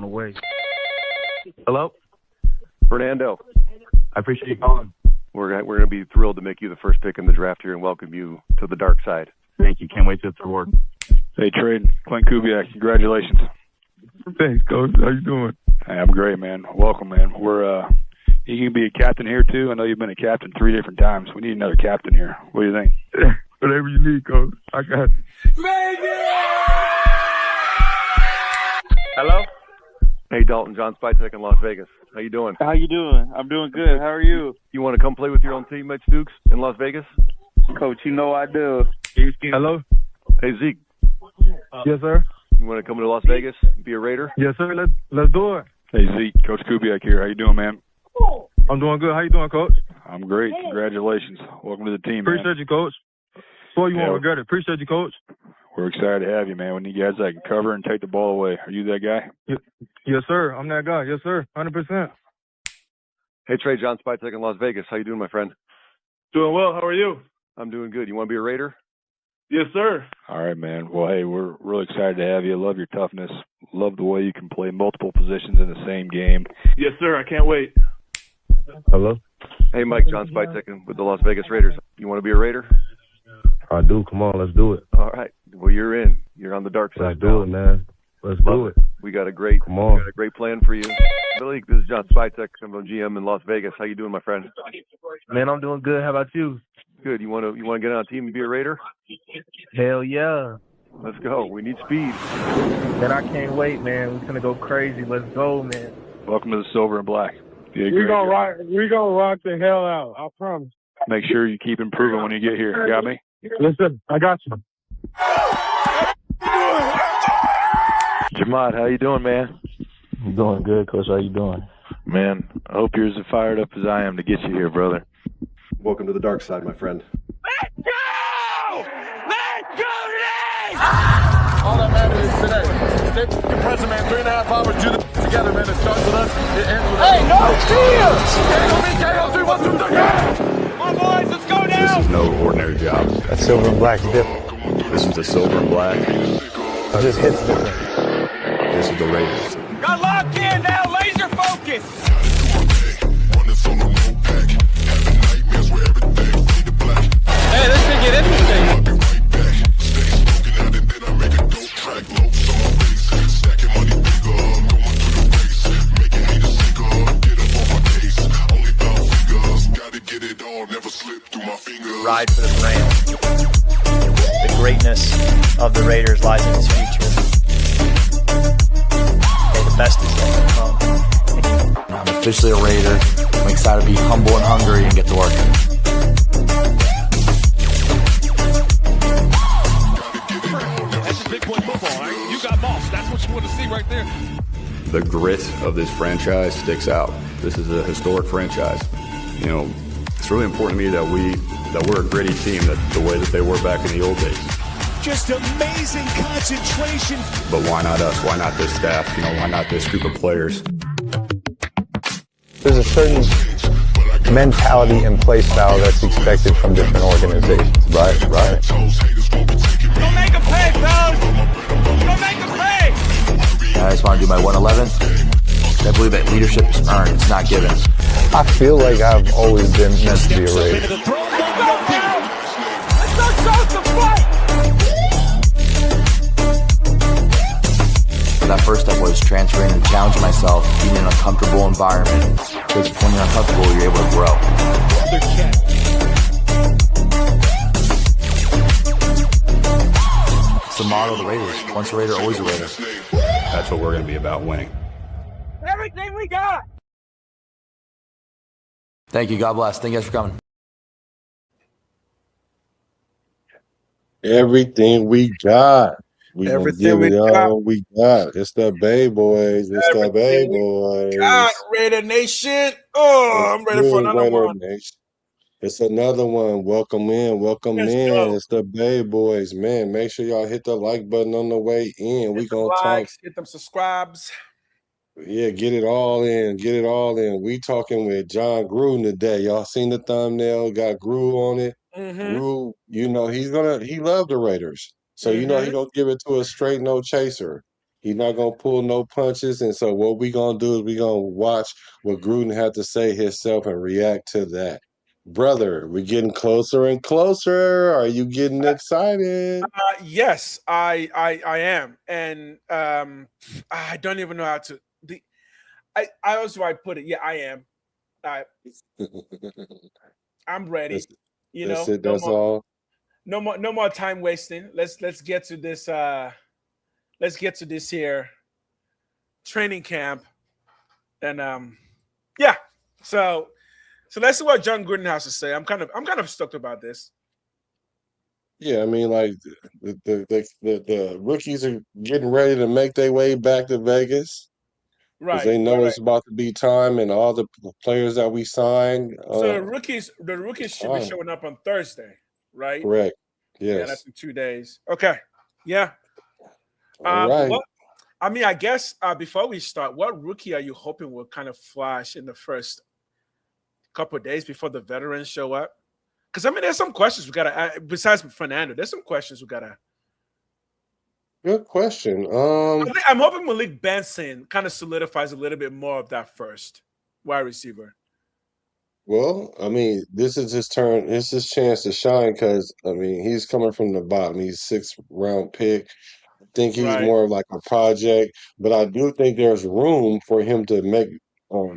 the way. Hello? Fernando, I appreciate you calling. we're going to be thrilled to make you the first pick in the draft here and welcome you to the dark side. Thank you. Can't wait till it's reward. Hey, Trade. Clint Kubiak, congratulations. Thanks, Coach. How you doing? Hey, I'm great, man. Welcome, man. You can be a captain here, too. I know you've been a captain 3 different times. We need another captain here. What do you think? Whatever you need, Coach. I got it. Hello? Hey, Dalton, John Spytek in Las Vegas. How you doing? How you doing? I'm doing good. How are you? You want to come play with your own teammates, Dukes, in Las Vegas? Coach, you know I do. Hello? Hey, Zeke, Yes, sir. you want to come to Las Vegas and be a Raider? Yes, sir. Let's do it. Hey, Zeke. Coach Kubiak here. How you doing, man? I'm doing good. How you doing, Coach? I'm great. Congratulations. Welcome to the team, man. Appreciate you, Coach. Boy, you Yeah. won't regret it. Appreciate you, Coach. We're excited to have you, man. We need guys that can cover and take the ball away. Are you that guy? Yes, sir. I'm that guy. Yes, sir. 100%. Hey, Trey, John Spytek in Las Vegas. How you doing, my friend? Doing well. How are you? I'm doing good. You want to be a Raider? Yes, sir. All right, man. Well, hey, we're really excited to have you. Love your toughness. Love the way you can play multiple positions in the same game. Yes, sir. I can't wait. Hello? Hey, Mike, John Spytek with the Las Vegas Raiders. You want to be a Raider? I do. Come on. Let's do it. All right. Well, you're in. You're on the dark side. Let's do it, man. Let's do it. We got a great plan for you. Billy, this is John Spytek. I'm a GM in Las Vegas. How you doing, my friend? Man, I'm doing good. How about you? Good. You want to get on a team and be a Raider? Hell yeah. Let's go. We need speed. Man, I can't wait, man. We're going to go crazy. Let's go, man. Welcome to the Silver and Black. We're gonna rock the hell out. I promise. Make sure you keep improving when you get here. Got me? Listen, I got you. Jamad, how you doing, man? I'm doing good, Coach. How you doing? Man, I hope you're as fired up as I am to get you here, brother. Welcome to the dark side, my friend. Let's go! Let's go today! All that matters is today. Stay compressing, man. 3.5 hours, do the together, man. It starts with us, it ends with us. Hey, no cheers! KO, 1, 2, 3, go! Come on, boys, let's go now! This is no ordinary job. That silver and black is different. This is the silver and black. It just hits different. This is the Raiders. Got locked in now, laser focus! Hey, this could get interesting. Ride for the brand. The greatness of the Raiders lies in its future. Okay, the best is yet to come. I'm officially a Raider. I'm excited to be humble and hungry and get to work. That's a big boy football, right? You got boss. That's what you want to see right there. The grit of this franchise sticks out. This is a historic franchise. You know, it's really important to me that we're a gritty team, that the way that they were back in the old days. Just amazing concentration. But why not us? Why not this staff? You know, why not this group of players? There's a certain mentality and play style that's expected from different organizations. Right. Go make a play, fellas! Go make a play! I just want to do my 111. I believe that leadership is earned. It's not given. I feel like I've always been meant to be a Raider. Let's go now! Let's go start the fight! That first step was transferring and challenging myself, being in an uncomfortable environment. Because when you're uncomfortable, you're able to grow. It's the motto of the Raiders. Once a Raider, always a Raider. That's what we're going to be about, winning. Everything we got! Thank you. God bless. Thank you guys for coming. Everything we got. We gonna give it all we got. It's the Bay Boys. It's the Bay Boys. God, Raider Nation. Oh, I'm ready for another one. Nation. It's another one. Welcome in. Welcome in. Go. It's the Bay Boys. Man, make sure y'all hit the like button on the way in. We gonna talk. Get them subscribes. Yeah, get it all in. Get it all in. We talking with John Gruden today. Y'all seen the thumbnail? Got Gruden on it. Gruden, you know, he loved the Raiders. So you know he don't give it to a straight no chaser. He's not gonna pull no punches. And so what we gonna do is we gonna watch what Gruden had to say himself and react to that. Brother, we're getting closer and closer. Are you getting excited? Yes, I am, and I don't even know how to. I also I put it. Yeah, I am. I I'm ready. That's, that's it. No That's more, all. no more time wasting. Let's get to this. Let's get to this here training camp, and yeah. So let's see what John Gruden has to say. I'm kind of stoked about this. Yeah, I mean, like the rookies are getting ready to make their way back to Vegas because Right, they know right. it's about to be time, and all the players that we signed, So the rookies should be time. showing up on Thursday, right? Correct. Yeah, Yes. that's in 2 days. Okay. Yeah. All But right. what I mean, I guess before we start, what rookie are you hoping will kind of flash in the first couple of days before the veterans show up? Because I mean, there's some questions we gotta besides Fernando. There's some questions we gotta. Good question. I'm hoping Malik Benson kind of solidifies a little bit more of that first wide receiver. Well, I mean, this is his turn. It's his chance to shine because I mean, he's coming from the bottom. He's 6th round pick. Think he's Right. more of like a project, but I do think there's room for him to make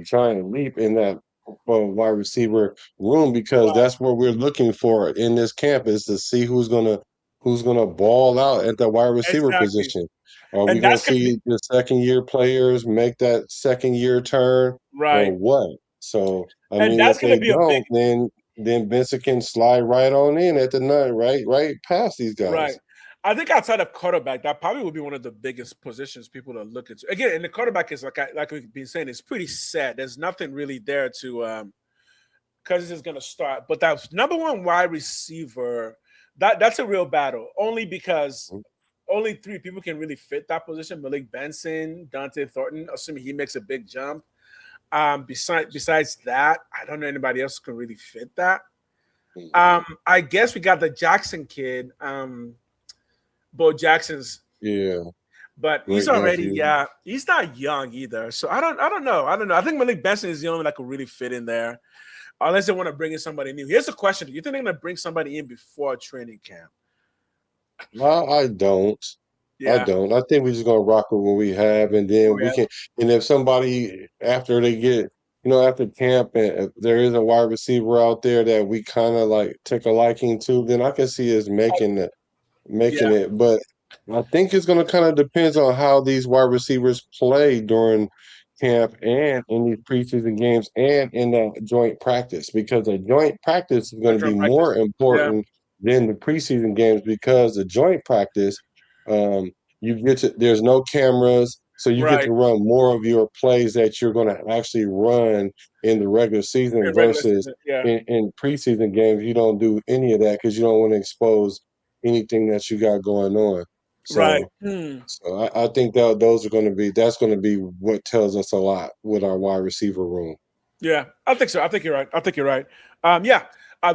giant leap in that wide receiver room because Right. that's what we're looking for in this camp is to see who's gonna ball out at the wide receiver Exactly. position. Are we And gonna that's gonna be see the 2nd year players make that 2nd year turn or right. what? So I And mean, that's if gonna they be a big don't, then Vincent can slide right on in at the nut, right past these right. guys. I think outside of quarterback, that probably would be one of the biggest positions people are looking to. Again, and the quarterback is like we've been saying, it's pretty set. There's nothing really there to Cousins is gonna start. But that number one wide receiver, that's a real battle. Only because only three people can really fit that position: Malik Benson, Dante Thornton, assuming he makes a big jump. Besides that, I don't know anybody else who can really fit that. I guess we got the Jackson kid. Bo Jackson's, Yeah. but he's Great already nephew. he's not young either. So I don't know. I think Malik Benson is the only one that could really fit in there, unless they want to bring in somebody new. Here's the question: do you think they're going to bring somebody in before training camp? I don't. I Yeah. don't. I think we're just gonna rock with what we have, and then Oh we yeah. can. And if somebody after they get, after camp, and if there is a wide receiver out there that we kind of like take a liking to, then I can see us making Yeah. it. But I think it's going to kind of depends on how these wide receivers play during camp and in these preseason games and in the joint practice because the joint practice is going to be Joint practice. more Yeah. important than the preseason games because the joint practice, you get to there's no cameras. So you get to Right. run more of your plays that you're going to actually run in the regular season In regular versus season. Yeah. in preseason games. You don't do any of that because you don't want to expose anything that you got going on. Right. So, I think that that's going to be what tells us a lot with our wide receiver room. Yeah, I think so. I think you're right. I think you're right. Yeah,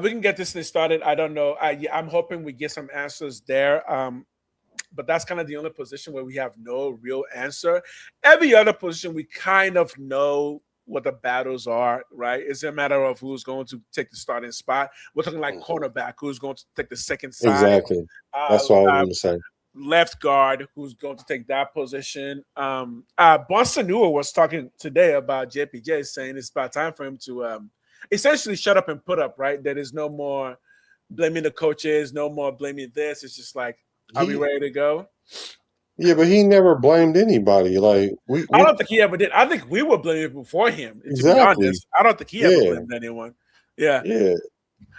we can get this thing started. I don't know. I'm hoping we get some answers there. But that's kind of the only position where we have no real answer. Every other position, we kind of know what the battles are, right? It's a matter of who's going to take the starting spot. We're talking like cornerback, who's going to take the second side, Exactly. That's what I was going to say. left guard, who's going to take that position. Boston Newell was talking today about JPJ, saying it's about time for him to essentially shut up and put up, right? That is no more blaming the coaches, no more blaming this. It's just like, are we ready to go? Yeah, but he never blamed anybody. Like I don't think he ever did. I think we were blaming before him. To be exactly. honest, I don't think he ever Yeah. blamed anyone. Yeah. Yeah.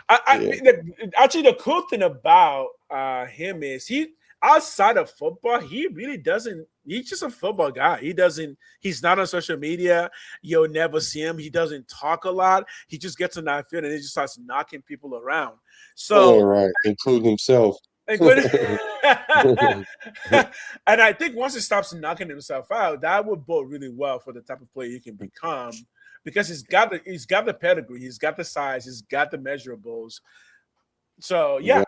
Actually, the cool thing about him is he outside of football, he really doesn't. He's just a football guy. He's not on social media. You'll never see him. He doesn't talk a lot. He just gets in that field and he just starts knocking people around. So, All right, including himself. and I think once he stops knocking himself out, that would bode really well for the type of player he can become, because he's got the pedigree, he's got the size, he's got the measurables. So yeah.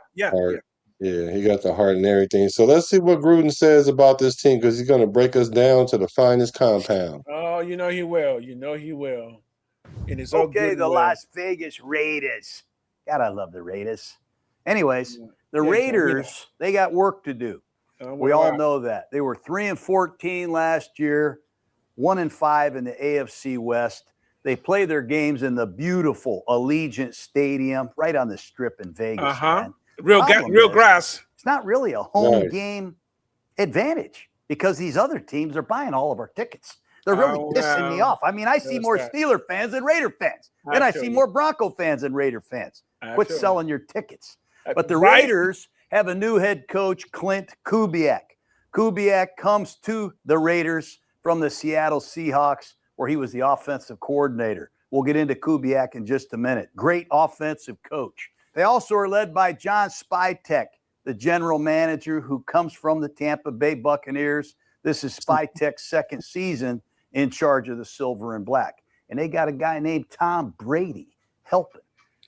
Yeah, he got the heart and everything. So let's see what Gruden says about this team because he's going to break us down to the finest compound. Oh, you know he will. You know he will. And it's all Okay, good the and well. Las Vegas Raiders. God, I love the Raiders. Anyways, the Yeah, Raiders, they got work to do. We all know that. They were 3-14 last year, 1-5 in the AFC West. They play their games in the beautiful Allegiant Stadium right on the Strip in Vegas, man. Real grass. It's not really a home game advantage because these other teams are buying all of our tickets. They're really pissing me off. I mean, I see more Steeler fans than Raider fans. Then I see more Bronco fans than Raider fans. Quit selling your tickets. But the Raiders have a new head coach, Clint Kubiak. Kubiak comes to the Raiders from the Seattle Seahawks, where he was the offensive coordinator. We'll get into Kubiak in just a minute. Great offensive coach. They also are led by John Spytek, the general manager who comes from the Tampa Bay Buccaneers. This is Spytek's second season in charge of the Silver and Black. And they got a guy named Tom Brady helping.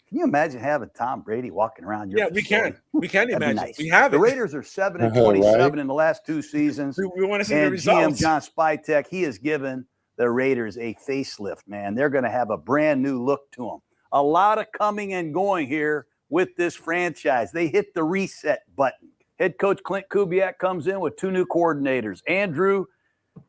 Can you imagine having Tom Brady walking around your facility? We can. We can imagine. Nice. We have it. The Raiders are 7-27 in the last two seasons. We want to see and the results. GM John Spytek, he has given the Raiders a facelift, man. They're going to have a brand new look to them. A lot of coming and going here with this franchise. They hit the reset button. Head coach Clint Kubiak comes in with two new coordinators, Andrew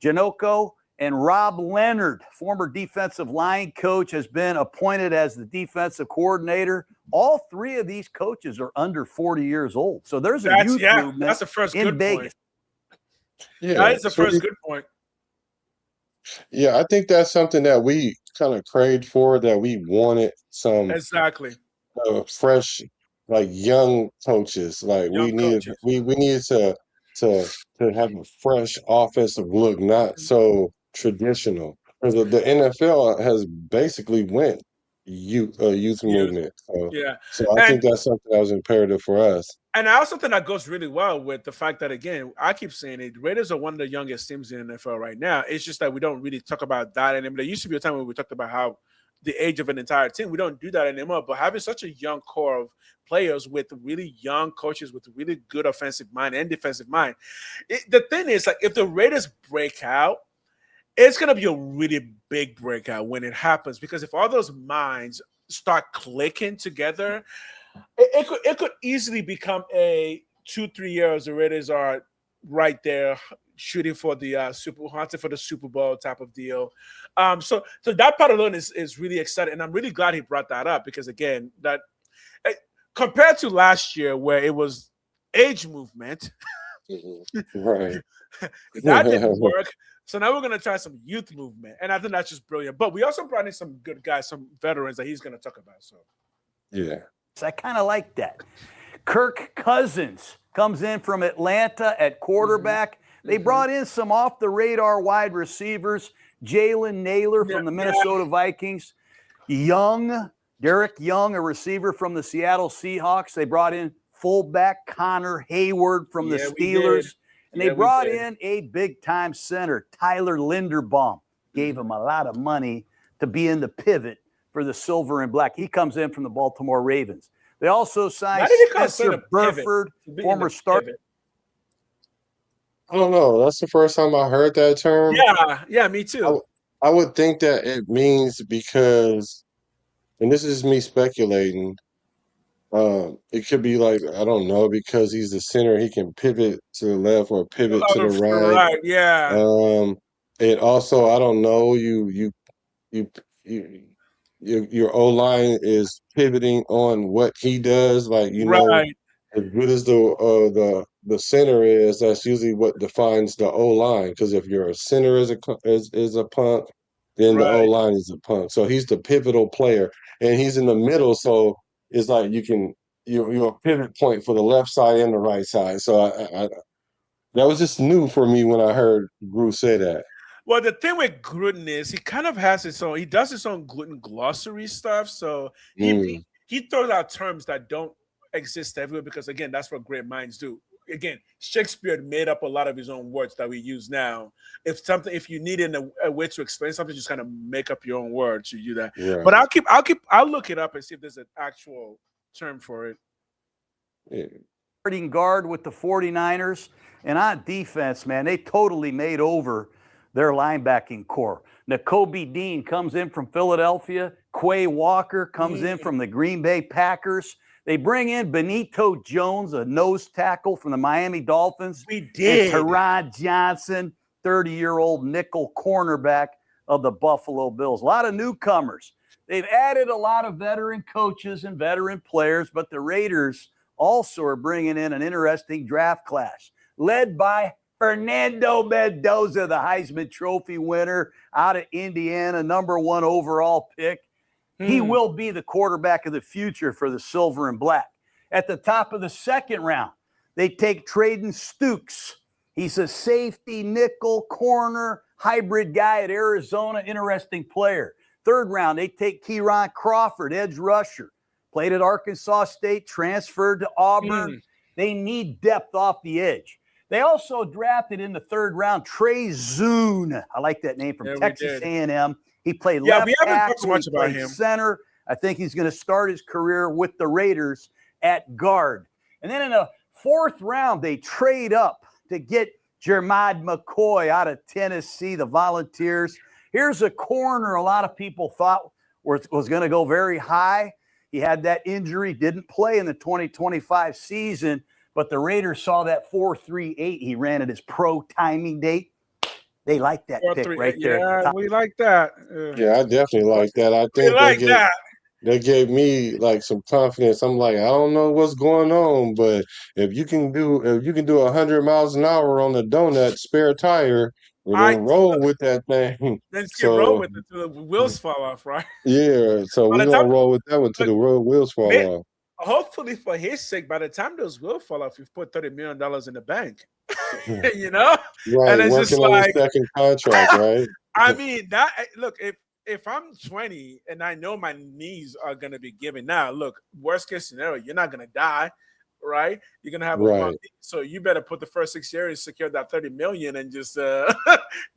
Janocko and Rob Leonard, former defensive line coach, has been appointed as the defensive coordinator. All three of these coaches are under 40 years old. So there's a youth movement that's the first in good Vegas. point. Yeah, that is the first good point. Yeah, I think that's something that we kind of craved for, that we wanted some fresh, like young coaches. Like we needed to have a fresh offensive look, not so traditional. Because the NFL has basically went youth movement. So I think that's something that was imperative for us. And I also think that goes really well with the fact that, again, I keep saying it, Raiders are one of the youngest teams in the NFL right now. It's just that we don't really talk about that anymore. There used to be a time when we talked about how the age of an entire team. We don't do that anymore. But having such a young core of players with really young coaches with really good offensive mind and defensive mind, the thing is, like, if the Raiders break out, it's going to be a really big breakout when it happens, because if all those minds start clicking together, it could easily become a 2-3 years. The Raiders are right there shooting for the hunting for the Super Bowl type of deal. So that part alone is really exciting, and I'm really glad he brought that up, because again, that compared to last year where it was age movement, right? That didn't work. So now we're going to try some youth movement, and I think that's just brilliant. But we also brought in some good guys, some veterans that he's going to talk about. So yeah. I kind of like that. Kirk Cousins comes in from Atlanta at quarterback. They brought in some off-the-radar wide receivers. Jalen Naylor from the Minnesota Vikings. Derek Young, a receiver from the Seattle Seahawks. They brought in fullback Connor Hayward from the Steelers. And they brought in a big-time center, Tyler Linderbaum. Gave him a lot of money to be in the pivot for the Silver and Black. He comes in from the Baltimore Ravens. They also signed Spencer Burford, former starter. I don't know. That's the first time I heard that term. Yeah, me too. I would think that it means because, and this is me speculating, it could be like, I don't know, because he's the center, he can pivot to the left or pivot to the right. Right, yeah. And also, I don't know, your O-line is pivoting on what he does. Like, know, as good as the center is, that's usually what defines the O-line. Because if your center is a punk, then the O-line is a punk. So he's the pivotal player, and he's in the middle. So it's like you're a pivot point for the left side and the right side. So I that was just new for me when I heard Gru say that. Well, the thing with Gruden is he kind of has his own. He does his own Gruden glossary stuff. So he throws out terms that don't exist everywhere, because again, that's what great minds do. Again, Shakespeare made up a lot of his own words that we use now. If you needed a way to explain something, just kind of make up your own words. You do that. Yeah. But I'll look it up and see if there's an actual term for it. Yeah. starting guard with the 49ers. And on defense, man, they totally made over their linebacking core. Nakobe Dean comes in from Philadelphia. Quay Walker comes in from the Green Bay Packers. They bring in Benito Jones, a nose tackle from the Miami Dolphins. We did. And Teron Johnson, 30-year-old nickel cornerback of the Buffalo Bills. A lot of newcomers. They've added a lot of veteran coaches and veteran players, but the Raiders also are bringing in an interesting draft class led by Fernando Mendoza, the Heisman Trophy winner out of Indiana, #1 overall pick. He will be the quarterback of the future for the Silver and Black. At the top of the second round, they take Traden Stukes. He's a safety, nickel, corner, hybrid guy at Arizona, interesting player. Third round, they take Kieron Crawford, edge rusher. Played at Arkansas State, transferred to Auburn. They need depth off the edge. They also drafted in the third round Trey Zune. I like that name, from Texas A&M. He played left we haven't tackle, talked so much he about played him. center. I think he's going to start his career with the Raiders at guard. And then in the fourth round, they trade up to get Jermad McCoy out of Tennessee, the Volunteers. Here's a corner a lot of people thought was going to go very high. He had that injury, didn't play in the 2025 season, but the Raiders saw that 4.38 he ran at his pro timing date. They like that pick right there. Yeah, we like that. Yeah, I definitely like that. I think they gave me like some confidence. I'm like, I don't know what's going on, but if you can do 100 miles an hour on a donut spare tire, we're gonna roll with that thing. Then roll with it till the wheels fall off, right? Yeah, so we're gonna roll with that one till the wheels fall off. Hopefully, for his sake, by the time those will fall off, you've put $30 million in the bank. You know, right? And it's Working just on like, the second contract, right? I mean, that look, if I'm 20 and I know my knees are gonna be giving, now look, worst case scenario, you're not gonna die, right? You're gonna have a long knee, so you better put the first 6 years, secure that 30 million, and just get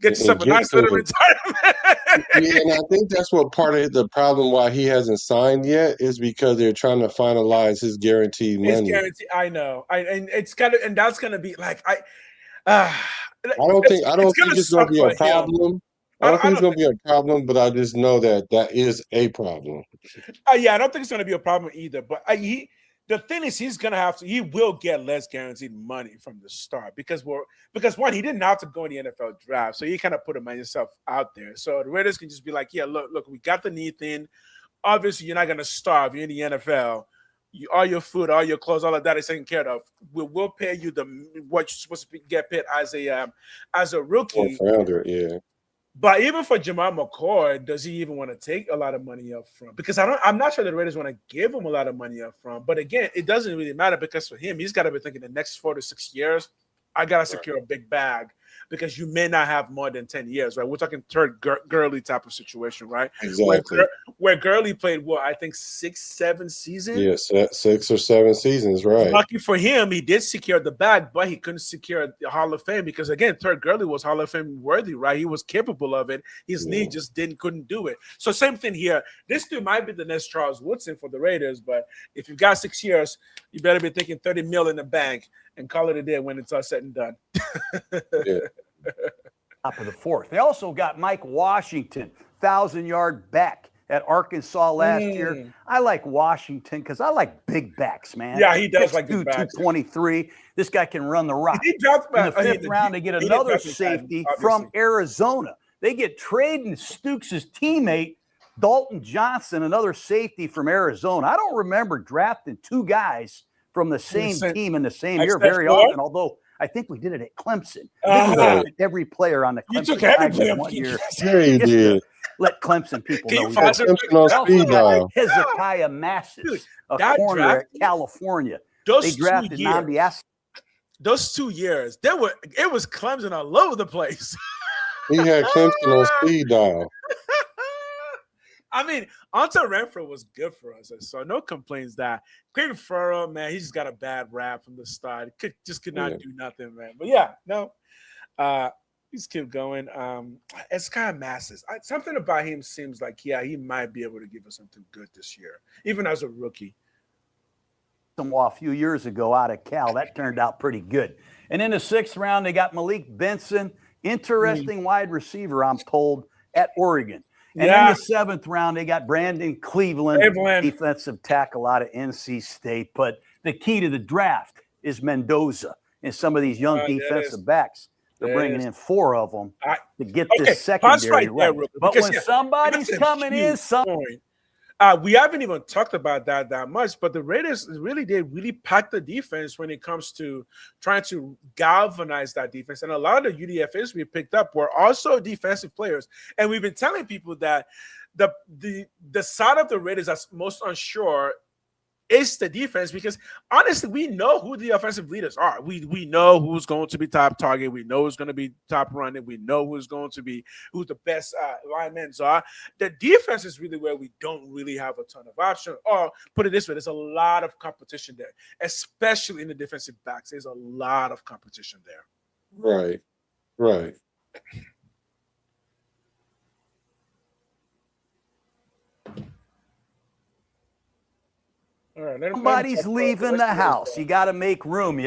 yourself a nice little retirement. Yeah, and I think that's what part of the problem why he hasn't signed yet is because they're trying to finalize his guaranteed money. His guarantee, I know, and it's gotta, and that's gonna be like I don't think it's gonna be a problem. I don't think it's gonna be a problem, but I just know that is a problem. Yeah, I don't think it's gonna be a problem either. But the thing is, he will get less guaranteed money from the start because one, he didn't have to go in the NFL draft, so you kind of put himself out there. So the Raiders can just be like, yeah, look, we got the knee thing. Obviously, you're not gonna starve. You're in the NFL. All your food, all your clothes, all of that is taken care of. We'll pay you what you're supposed to get paid as a rookie. Founder, yeah. But even for Jamal McCoy, does he even want to take a lot of money up front? Because I'm not sure the Raiders want to give him a lot of money up front. But again, it doesn't really matter because for him, he's got to be thinking the next 4 to 6 years, I got to secure a big bag because you may not have more than 10 years, right? We're talking third Gurley type of situation, right? Exactly. Where Gurley played, I think 6-7 seasons? Yes, 6 or 7 seasons, right. Lucky for him, he did secure the bag, but he couldn't secure the Hall of Fame because, again, third Gurley was Hall of Fame worthy, right? He was capable of it. His knee just couldn't do it. So same thing here. This dude might be the next Charles Woodson for the Raiders, but if you've got 6 years, you better be thinking 30 mil in the bank and call it a day when it's all said and done. Top of the fourth. They also got Mike Washington, 1,000-yard back at Arkansas last year. I like Washington because I like big backs, man. Yeah, he does like big backs. 223. This guy can run the rock. In the fifth round, they get another safety from Arizona. They get Traden Stukes' teammate, Dalton Johnson, another safety from Arizona. I don't remember drafting 2 guys from the same team in the same year very often, although I think we did it at Clemson. Every player on the Clemson. You took every player 1 year. Yeah, you did. Let Clemson people know. Clemson on speed dial. Hezekiah Massis, a corner at California. They drafted Nnamdi Asante. Those 2 years, it was Clemson all over the place. He had Clemson on speed dial. I mean, Hunter Renfrow was good for us, so no complaints that. Clayton Farrell, man, he just got a bad rap from the start. Could not do nothing, man. But yeah, no, he's keep going. It's kind of Masses. Something about him seems like, he might be able to give us something good this year, even as a rookie. a few years ago out of Cal. That turned out pretty good. And in the 6th round, they got Malik Benson, interesting wide receiver, I'm told, at Oregon. And in the 7th round, they got Brandon Cleveland, defensive tackle out of NC State. But the key to the draft is Mendoza and some of these young defensive backs. They're bringing in 4 of them to get this secondary right. But when somebody's coming in, we haven't even talked about that much, but the Raiders really did pack the defense when it comes to trying to galvanize that defense. And a lot of the UDFAs we picked up were also defensive players. And we've been telling people that the side of the Raiders that's most unsure is the defense, because honestly, we know who the offensive leaders are. We know who's going to be top target. We know who's going to be top running. We know who the best linemen are. The defense is really where we don't really have a ton of options. Or put it this way, there's a lot of competition there, especially in the defensive backs. There's a lot of competition there. Right. Somebody's leaving the house. You got to make room,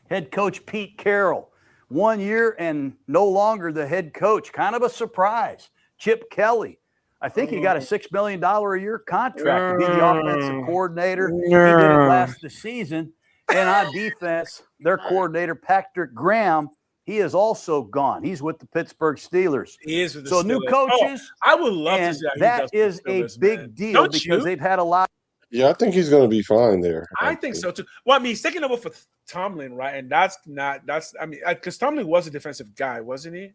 Head coach Pete Carroll, 1 year and no longer the head coach. Kind of a surprise. Chip Kelly, I think he got a $6 million a year contract to be the offensive coordinator. He didn't last the season. And on defense, their coordinator, Patrick Graham, he is also gone. He's with the Pittsburgh Steelers. He is with the Steelers. New coaches. I would love to see that is a big deal because they've had a lot. Yeah, I think he's going to be fine there. I think so too. Well, I mean, he's taking over for Tomlin, right? And because Tomlin was a defensive guy, wasn't he?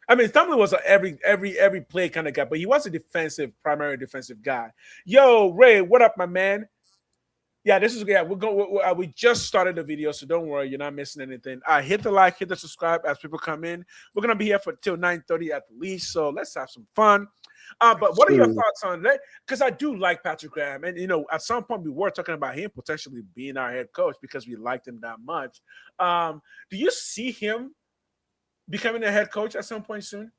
I mean, Tomlin was a every play kind of guy, but he was a primary defensive guy. Yo, Ray, what up, my man? Yeah, we just started the video, so don't worry, you're not missing anything. Hit the like, hit the subscribe as people come in. We're gonna be here till 9:30 at the least, so let's have some fun. But what are your thoughts on that? Because I do like Patrick Graham, and at some point we were talking about him potentially being our head coach because we liked him that much. Do you see him becoming a head coach at some point soon?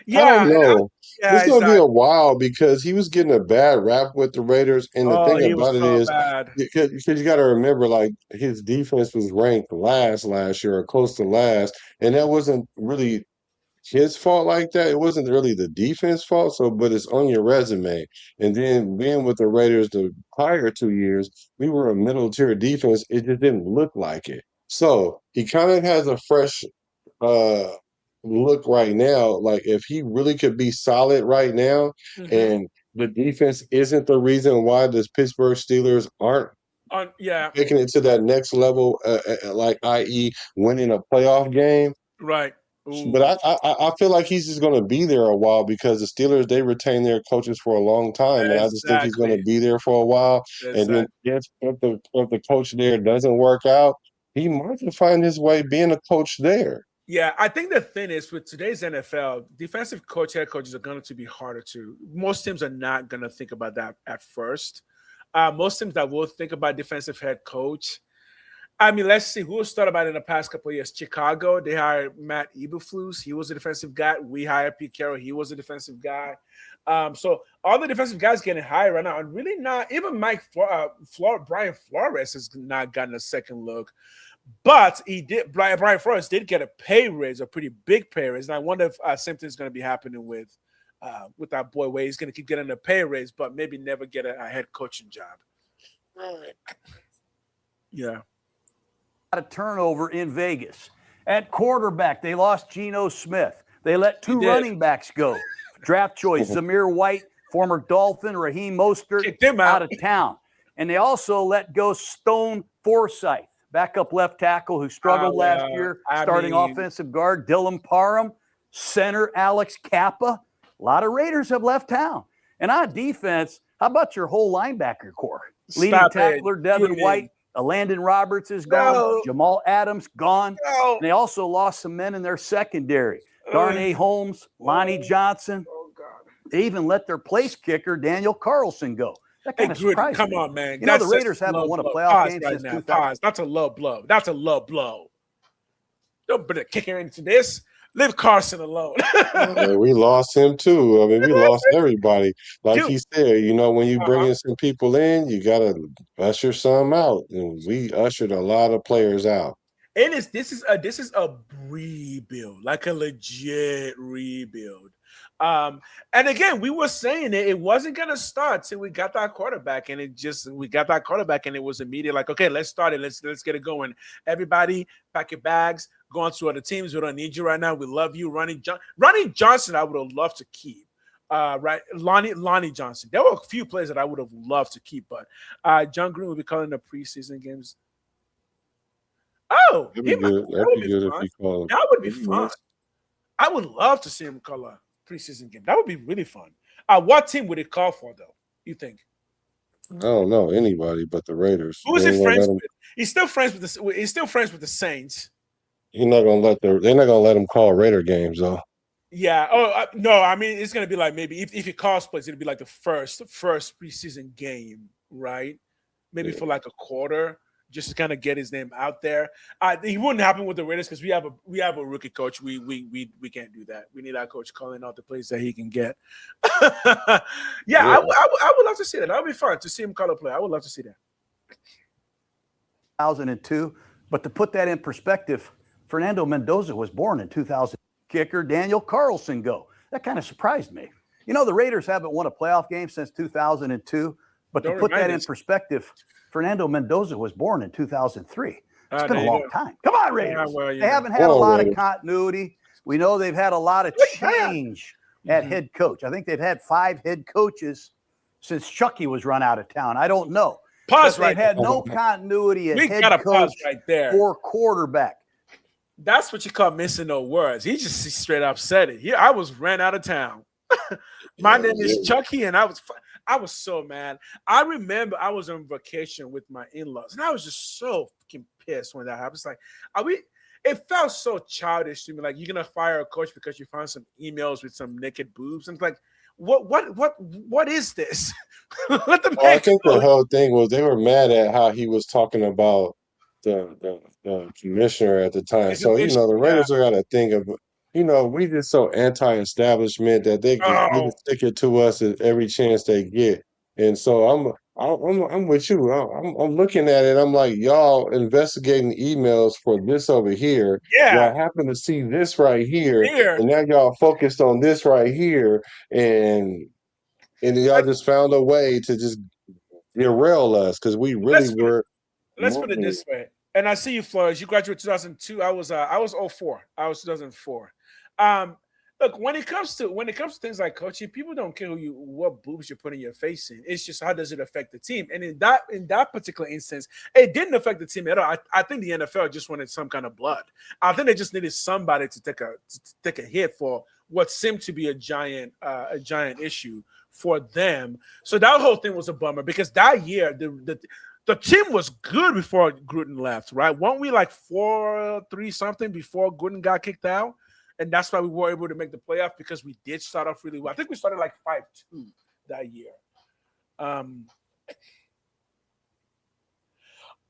Yeah, I don't know. It's going to be a while because he was getting a bad rap with the Raiders, and the thing about it is, because you got to remember, like his defense was ranked last year or close to last, and that wasn't really his fault like that. It wasn't really the defense fault. But it's on your resume. And then being with the Raiders the prior 2 years, we were a middle tier defense. It just didn't look like it. So he kind of has a fresh look right now. Like if he really could be solid right now, and the defense isn't the reason why the Pittsburgh Steelers aren't taking it to that next level, like i.e. winning a playoff game. Right. Ooh. But I feel like he's just going to be there a while because the Steelers, they retain their coaches for a long time, and I just think he's going to be there for a while. And then if the coach there doesn't work out, he might find his way being a coach there. Yeah, I think the thing is with today's NFL, defensive head coaches are going to be harder to. Most teams are not going to think about that at first. Most teams that will think about defensive head coach. I mean, let's see who was thought about in the past couple of years. Chicago, they hired Matt Eberflus. He was a defensive guy. We hired Pete Carroll. He was a defensive guy. So all the defensive guys getting hired right now, and really not even Brian Flores has not gotten a second look. But Brian Flores did get a pay raise, a pretty big pay raise. And I wonder if same thing is going to be happening with that boy Wade. He's going to keep getting a pay raise, but maybe never get a head coaching job. Right. Yeah. A turnover in Vegas. At quarterback, they lost Geno Smith. They let 2 running backs go. Draft choice, Zamir White, former Dolphin, Raheem Mostert, out of town. And they also let go Stone Forsythe, backup left tackle who struggled last year, starting offensive guard, Dylan Parham, center Alex Kappa. A lot of Raiders have left town. And on defense, how about your whole linebacker core? Leading tackler Devin White, Landon Roberts is gone. Jamal Adams gone. And they also lost some men in their secondary. Darnay Holmes, Lonnie Johnson. They even let their place kicker, Daniel Carlson, go. That kind of surprised me. Come on, man. You know, the Raiders haven't won a playoff game since 2000. That's a low blow. That's a low blow. Don't put a kicker into this. Leave Carson alone. Yeah, we lost him too. I mean, we lost everybody. Like he said, when you bring in some people in, you gotta usher some out, and we ushered a lot of players out. And this is a rebuild, like a legit rebuild. And again, we were saying it wasn't gonna start till we got that quarterback, and we got that quarterback, and it was immediate. Like, okay, let's start it. Let's get it going. Everybody, pack your bags, go on to other teams. We don't need you right now. We love you, Ronnie Johnson. I would have loved to keep. Right, Lonnie Johnson. There were a few players that I would have loved to keep, but John Gruden will be calling the preseason games. Oh, That'd be good. That'd be good if he called. That would be fun. I would love to see him call a preseason game. That would be really fun. What team would it call for, though? You think? I don't know anybody but the Raiders. Who is he friends with? He's still friends with the. He's still friends with the Saints. They're not gonna let him call Raider games though. Yeah. Oh no. I mean, it's gonna be like maybe if he cosplays, it'll be like the first preseason game, right? Maybe for like a quarter, just to kind of get his name out there. It wouldn't happen with the Raiders because we have a rookie coach. We can't do that. We need our coach calling out the plays that he can get. Yeah. I would love to see that. That would be fun to see him call a play. I would love to see that. 2002, but to put that in perspective, Fernando Mendoza was born in 2000. Kicker Daniel Carlson go. That kind of surprised me. The Raiders haven't won a playoff game since 2002, but to put that in perspective, Fernando Mendoza was born in 2003. It's been a long time. Come on, Raiders. They haven't had a lot of continuity. We know they've had a lot of change at head coach. I think they've had 5 head coaches since Chucky was run out of town. I don't know. Pause right there. They've had no continuity at head coach pause right there. or quarterback. That's what you call missing no words. He just straight up said it. I was ran out of town. My name is Chucky, and I was so mad. I remember I was on vacation with my in-laws, and I was just so fucking pissed when that happened. It's like, it felt so childish to me. Like, you're gonna fire a coach because you found some emails with some naked boobs. And it's like, what is this? Let them. I think the whole thing was they were mad at how he was talking about the commissioner at the time. So the Raiders are got to think of. We just so anti-establishment that they can stick it to us at every chance they get. And so I'm with you. I'm looking at it. I'm like, y'all investigating emails for this over here. Yeah. Y'all happen to see this right here. And now y'all focused on this right here. And y'all just found a way to just derail us because we really were. Let's put it this way. And I see you, Flores. You graduated 2002. I was 04. I was 2004. Look, when it comes to things like coaching, people don't care what boobs you're putting your face in. It's just how does it affect the team. And in that particular instance, it didn't affect the team at all. I think the NFL just wanted some kind of blood. I think they just needed somebody to take a hit for what seemed to be a giant issue for them. So that whole thing was a bummer because that year the team was good before Gruden left, right? Weren't we like 4-3 something before Gruden got kicked out? And that's why we were able to make the playoff because we did start off really well. I think we started like 5-2 that year.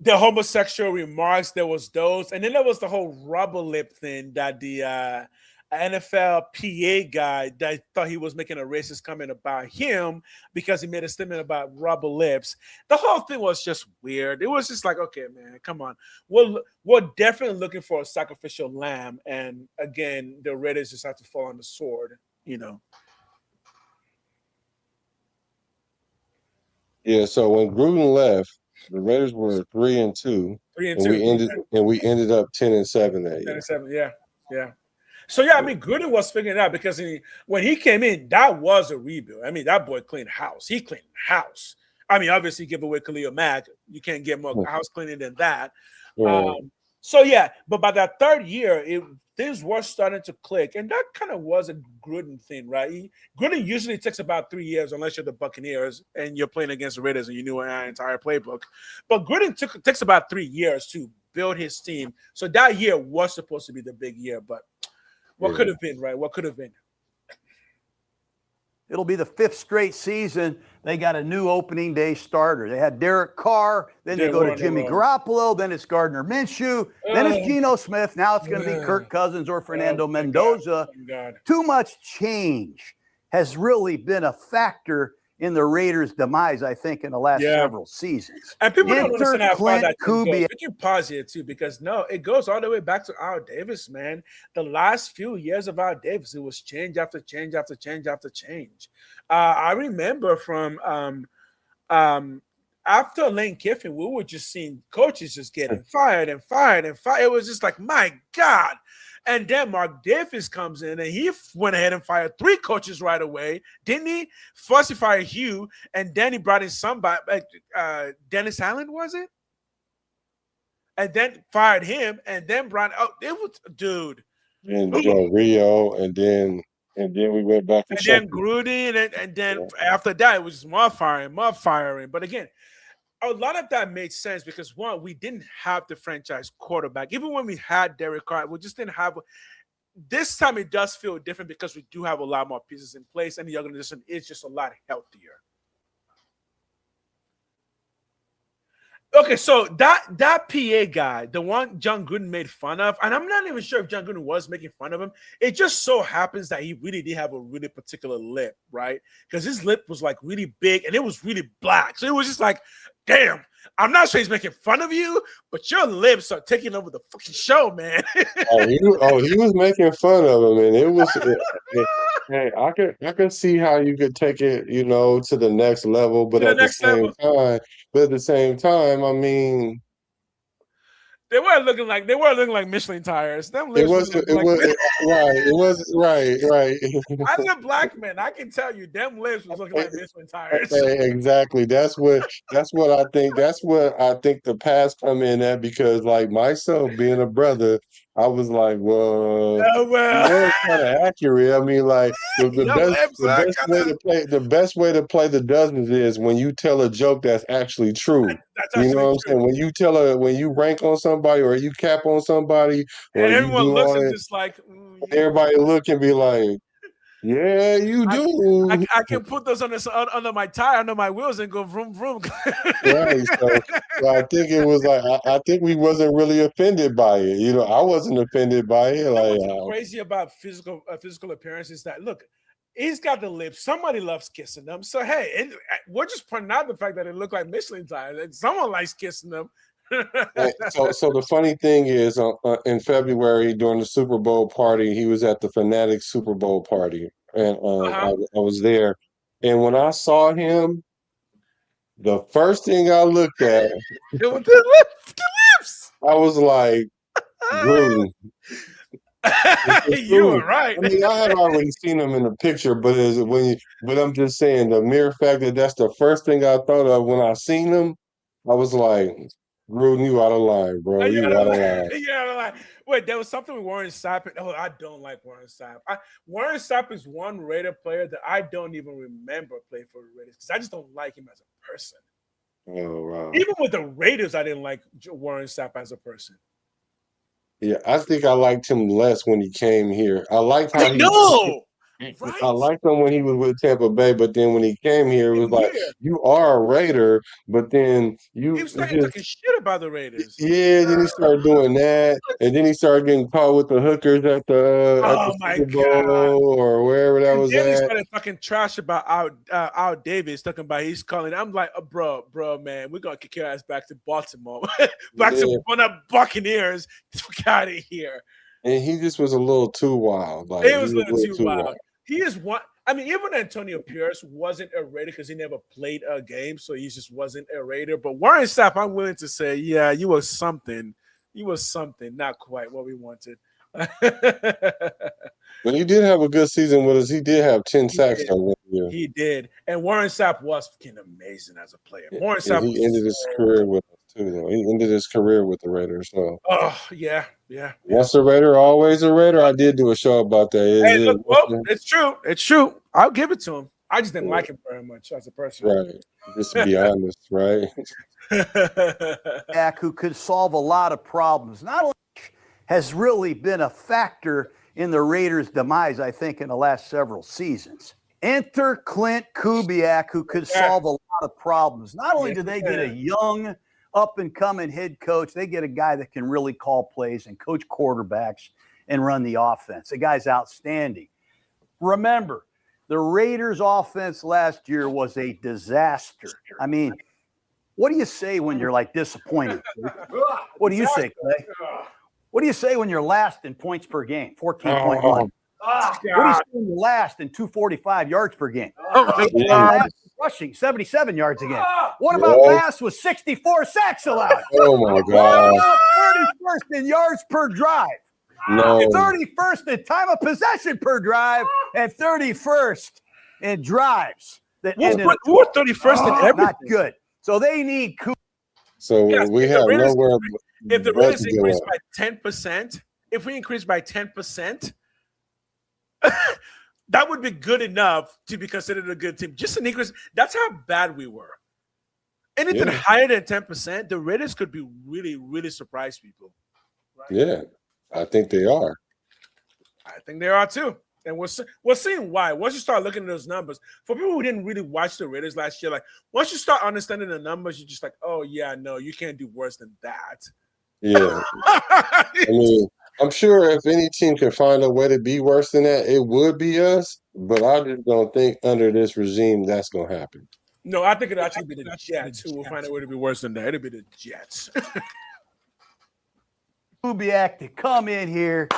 The homosexual remarks, there was those. And then there was the whole rubber lip thing that the NFL PA guy that thought he was making a racist comment about him because he made a statement about rubber lips. The whole thing was just weird. It was just like, okay, man, come on. We're definitely looking for a sacrificial lamb. And again, the Raiders just have to fall on the sword, Yeah, so when Gruden left, the Raiders were 3-2. 3-2. And we ended up 10-7 that year. 10-7, yeah. So, yeah, I mean, Gruden was figuring it out because when he came in, that was a rebuild. I mean, that boy cleaned house. He cleaned house. I mean, obviously, give away Khalil Mack. You can't get more house cleaning than that. So, yeah, but by that third year, things were starting to click. And that kind of was a Gruden thing, right? Gruden usually takes about 3 years, unless you're the Buccaneers and you're playing against the Raiders and you knew our entire playbook. But Gruden takes about 3 years to build his team. So that year was supposed to be the big year, but what could have been, right? What could have been? It'll be the 5th straight season. They got a new opening day starter. They had Derek Carr, then they go to Jimmy Garoppolo, then it's Gardner Minshew, then it's Geno Smith. Now it's going to be Kirk Cousins or Fernando Mendoza. Too much change has really been a factor in the Raiders' demise, I think, in the last several seasons. And people don't understand how far that goes. Kubiak. We can pause here, too, because, no, it goes all the way back to Al Davis, man. The last few years of Al Davis, it was change after change after change after change. I remember from after Lane Kiffin, we were just seeing coaches just getting fired and fired and fired. It was just like, my God. And then Mark Davis comes in, and he went ahead and fired 3 coaches right away, didn't he? First, he fired Hugh, and then he brought in somebody, Dennis Allen, was it? And then fired him, and then brought it was dude. And Rio, and then we went back and then Gruden, and then after that, it was just more firing. But again, a lot of that made sense because, one, we didn't have the franchise quarterback. Even when we had Derek Carr, we just didn't have – this time it does feel different because we do have a lot more pieces in place, and the organization is just a lot healthier. Okay, so that PA guy, the one John Gruden made fun of, and I'm not even sure if John Gruden was making fun of him. It just so happens that he really did have a really particular lip, right? Because his lip was like really big and it was really black. So it was just like, damn, I'm not sure he's making fun of you, but your lips are taking over the fucking show, man. he was making fun of him, and it was. Hey, I could see how you could take it, to the next level, but at the same time, I mean, they weren't looking like Michelin tires. Them lips right. As a black man, I can tell you, them lips was looking like Michelin tires. Exactly. That's what I think. That's what I think the past come in at, because, like, myself being a brother, I was like, well, it was kind of accurate. I mean, like, the best way to play the dozens is when you tell a joke that's actually true. You know what I'm saying? When you rank on somebody or you cap on somebody, or and everyone looks and just like, everybody look and be like, yeah, you do. I can put those under my tire, under my wheels, and go vroom vroom. Right. So I think it was like I think we wasn't really offended by it. I wasn't offended by it. Like, what's crazy about physical appearance is that, look, he's got the lips. Somebody loves kissing them. So hey, we're just pointing out the fact that it looked like Michelin tires, and someone likes kissing them. So the funny thing is, in February during the Super Bowl party, he was at the Fanatics Super Bowl party, and I was there. And when I saw him, the first thing I looked at, it was the lips. I was like, Gruden. You were right. I mean, I had already seen him in the picture, but I'm just saying, the mere fact that that's the first thing I thought of when I seen him, I was like, Gruden, you out of line, bro. You out of line. Yeah, wait, there was something with Warren Sapp. Oh, I don't like Warren Sapp. Warren Sapp is one Raider player that I don't even remember playing for the Raiders because I just don't like him as a person. Oh, wow. Even with the Raiders, I didn't like Warren Sapp as a person. Yeah, I think I liked him less when he came here. I liked how Right. I liked him when he was with Tampa Bay, but then when he came here, it was like, you are a Raider, but then he was talking shit about the Raiders. Yeah, then he started doing that, and then he started getting caught with the hookers at the Super Bowl or wherever that was at. He started talking trash about Al Davis, talking about he's calling. I'm like, bro, man, we're gonna kick your ass back to Baltimore, back to one of Buccaneers. Get out of here. And he just was a little too wild. Like, it was a little too wild. He is one. I mean, even Antonio Pierce wasn't a Raider because he never played a game, so he just wasn't a Raider. But Warren Sapp, I'm willing to say, yeah, you were something. You were something, not quite what we wanted. But he did have a good season with us. He did have 10 sacks that one year. He did. And Warren Sapp was fucking amazing as a player. Warren Sapp. He ended his career with us too, though. He ended his career with the Raiders. So. Oh, yeah. Once a Raider, always a Raider. I did do a show about that. It's true. It's true. I'll give it to him. I just didn't like him very much as a person. Right. Just to be honest, right? Back who could solve a lot of problems. Not only has really been a factor in the Raiders' demise, I think, in the last several seasons. Enter Clint Kubiak, who could solve a lot of problems. Not only do they get a young, up-and-coming head coach, they get a guy that can really call plays and coach quarterbacks and run the offense. The guy's outstanding. Remember, the Raiders' offense last year was a disaster. I mean, what do you say when you're like disappointed? What do you say, Clay? What do you say when you're last in points per game, 14.1? What do you say when you're last in 245 yards per game? Rushing 77 yards a game. What about last with 64 sacks allowed? Oh my God! 31st in yards per drive. No. 31st in time of possession per drive, and 31st in drives. We're 31st in everything. Not good. So they need. So we have nowhere. If the Raiders increase by 10%, if we increase by 10%, that would be good enough to be considered a good team. Just an increase. That's how bad we were. Anything higher than 10%, the Raiders could be really, really surprise people. Right? Yeah, I think they are. I think they are too. And we're seeing why. Once you start looking at those numbers, for people who didn't really watch the Raiders last year, like once you start understanding the numbers, you're just like, oh yeah, no, you can't do worse than that. Yeah. I mean, I'm sure if any team can find a way to be worse than that, it would be us. But I just don't think under this regime that's going to happen. No, I think it'll actually be the Jets who will find a way to be worse than that. It'll be the Jets. Kubiak to come in here,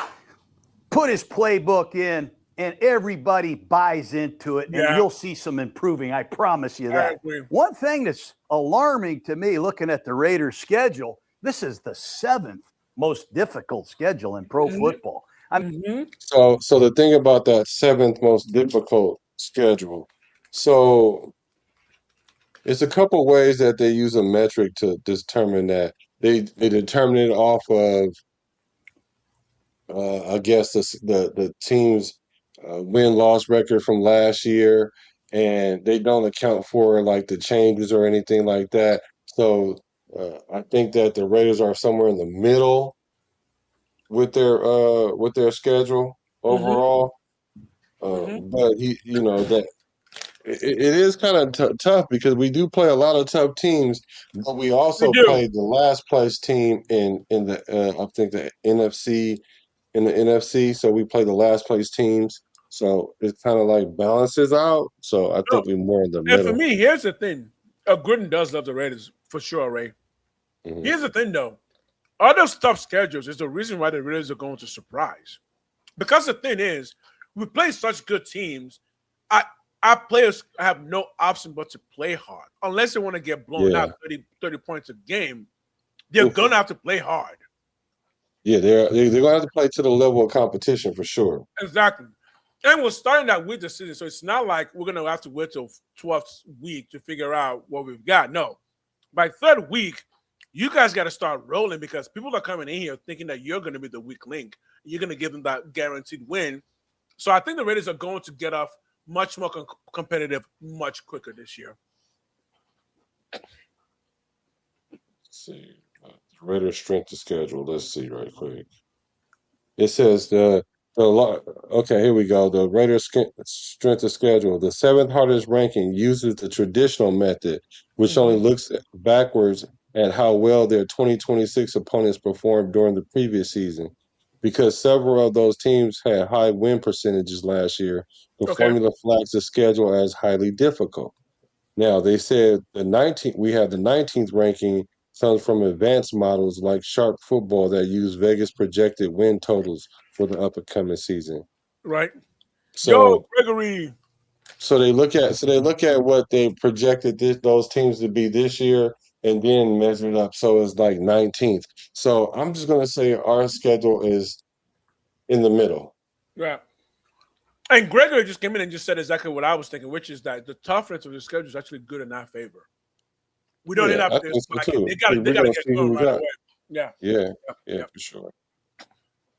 put his playbook in, and everybody buys into it, and you'll see some improving. I promise you that. One thing that's alarming to me looking at the Raiders' schedule, this is the 7th most difficult schedule in pro football. So the thing about that 7th most difficult schedule, so it's a couple ways that they use a metric to determine that. They determine it off of, I guess, the team's win-loss record from last year, and they don't account for like the changes or anything like that. So I think that the Raiders are somewhere in the middle with their schedule overall. But that it is kind of tough because we do play a lot of tough teams, but we also played the last place team in the I think the NFC. In the NFC, so we play the last place teams. So it kind of like balances out. So I think we're more in the middle. And for me, here's the thing. Gruden does love the Raiders for sure, Ray. Here's the thing, though. All those tough schedules is the reason why the Raiders are going to surprise. Because the thing is, we play such good teams. Our players have no option but to play hard. Unless they want to get blown out 30 points a game, they're going to have to play hard. Yeah, they're going to have to play to the level of competition for sure. Exactly. And we're starting that with the season, so it's not like we're going to have to wait till 12th week to figure out what we've got. No. By 3rd week, you guys got to start rolling because people are coming in here thinking that you're going to be the weak link. You're going to give them that guaranteed win. So I think the Raiders are going to get off much more competitive much quicker this year. Let's see. Raiders strength of schedule. Let's see right quick. It says okay, here we go. The Raiders strength of schedule. The 7th hardest ranking uses the traditional method, which only looks backwards at how well their 2026 opponents performed during the previous season. Because several of those teams had high win percentages last year, the formula flags the schedule as highly difficult. Now they said we have the 19th ranking comes from advanced models like Sharp Football that use Vegas projected win totals for the upcoming season. Right. So Gregory. So they look at what they projected those teams to be this year and then measure it up. So it's like 19th. So I'm just gonna say our schedule is in the middle. Yeah. And Gregory just came in and just said exactly what I was thinking, which is that the toughness of the schedule is actually good in our favor. We don't end up this, but they got to get going right away. Yeah, for sure. I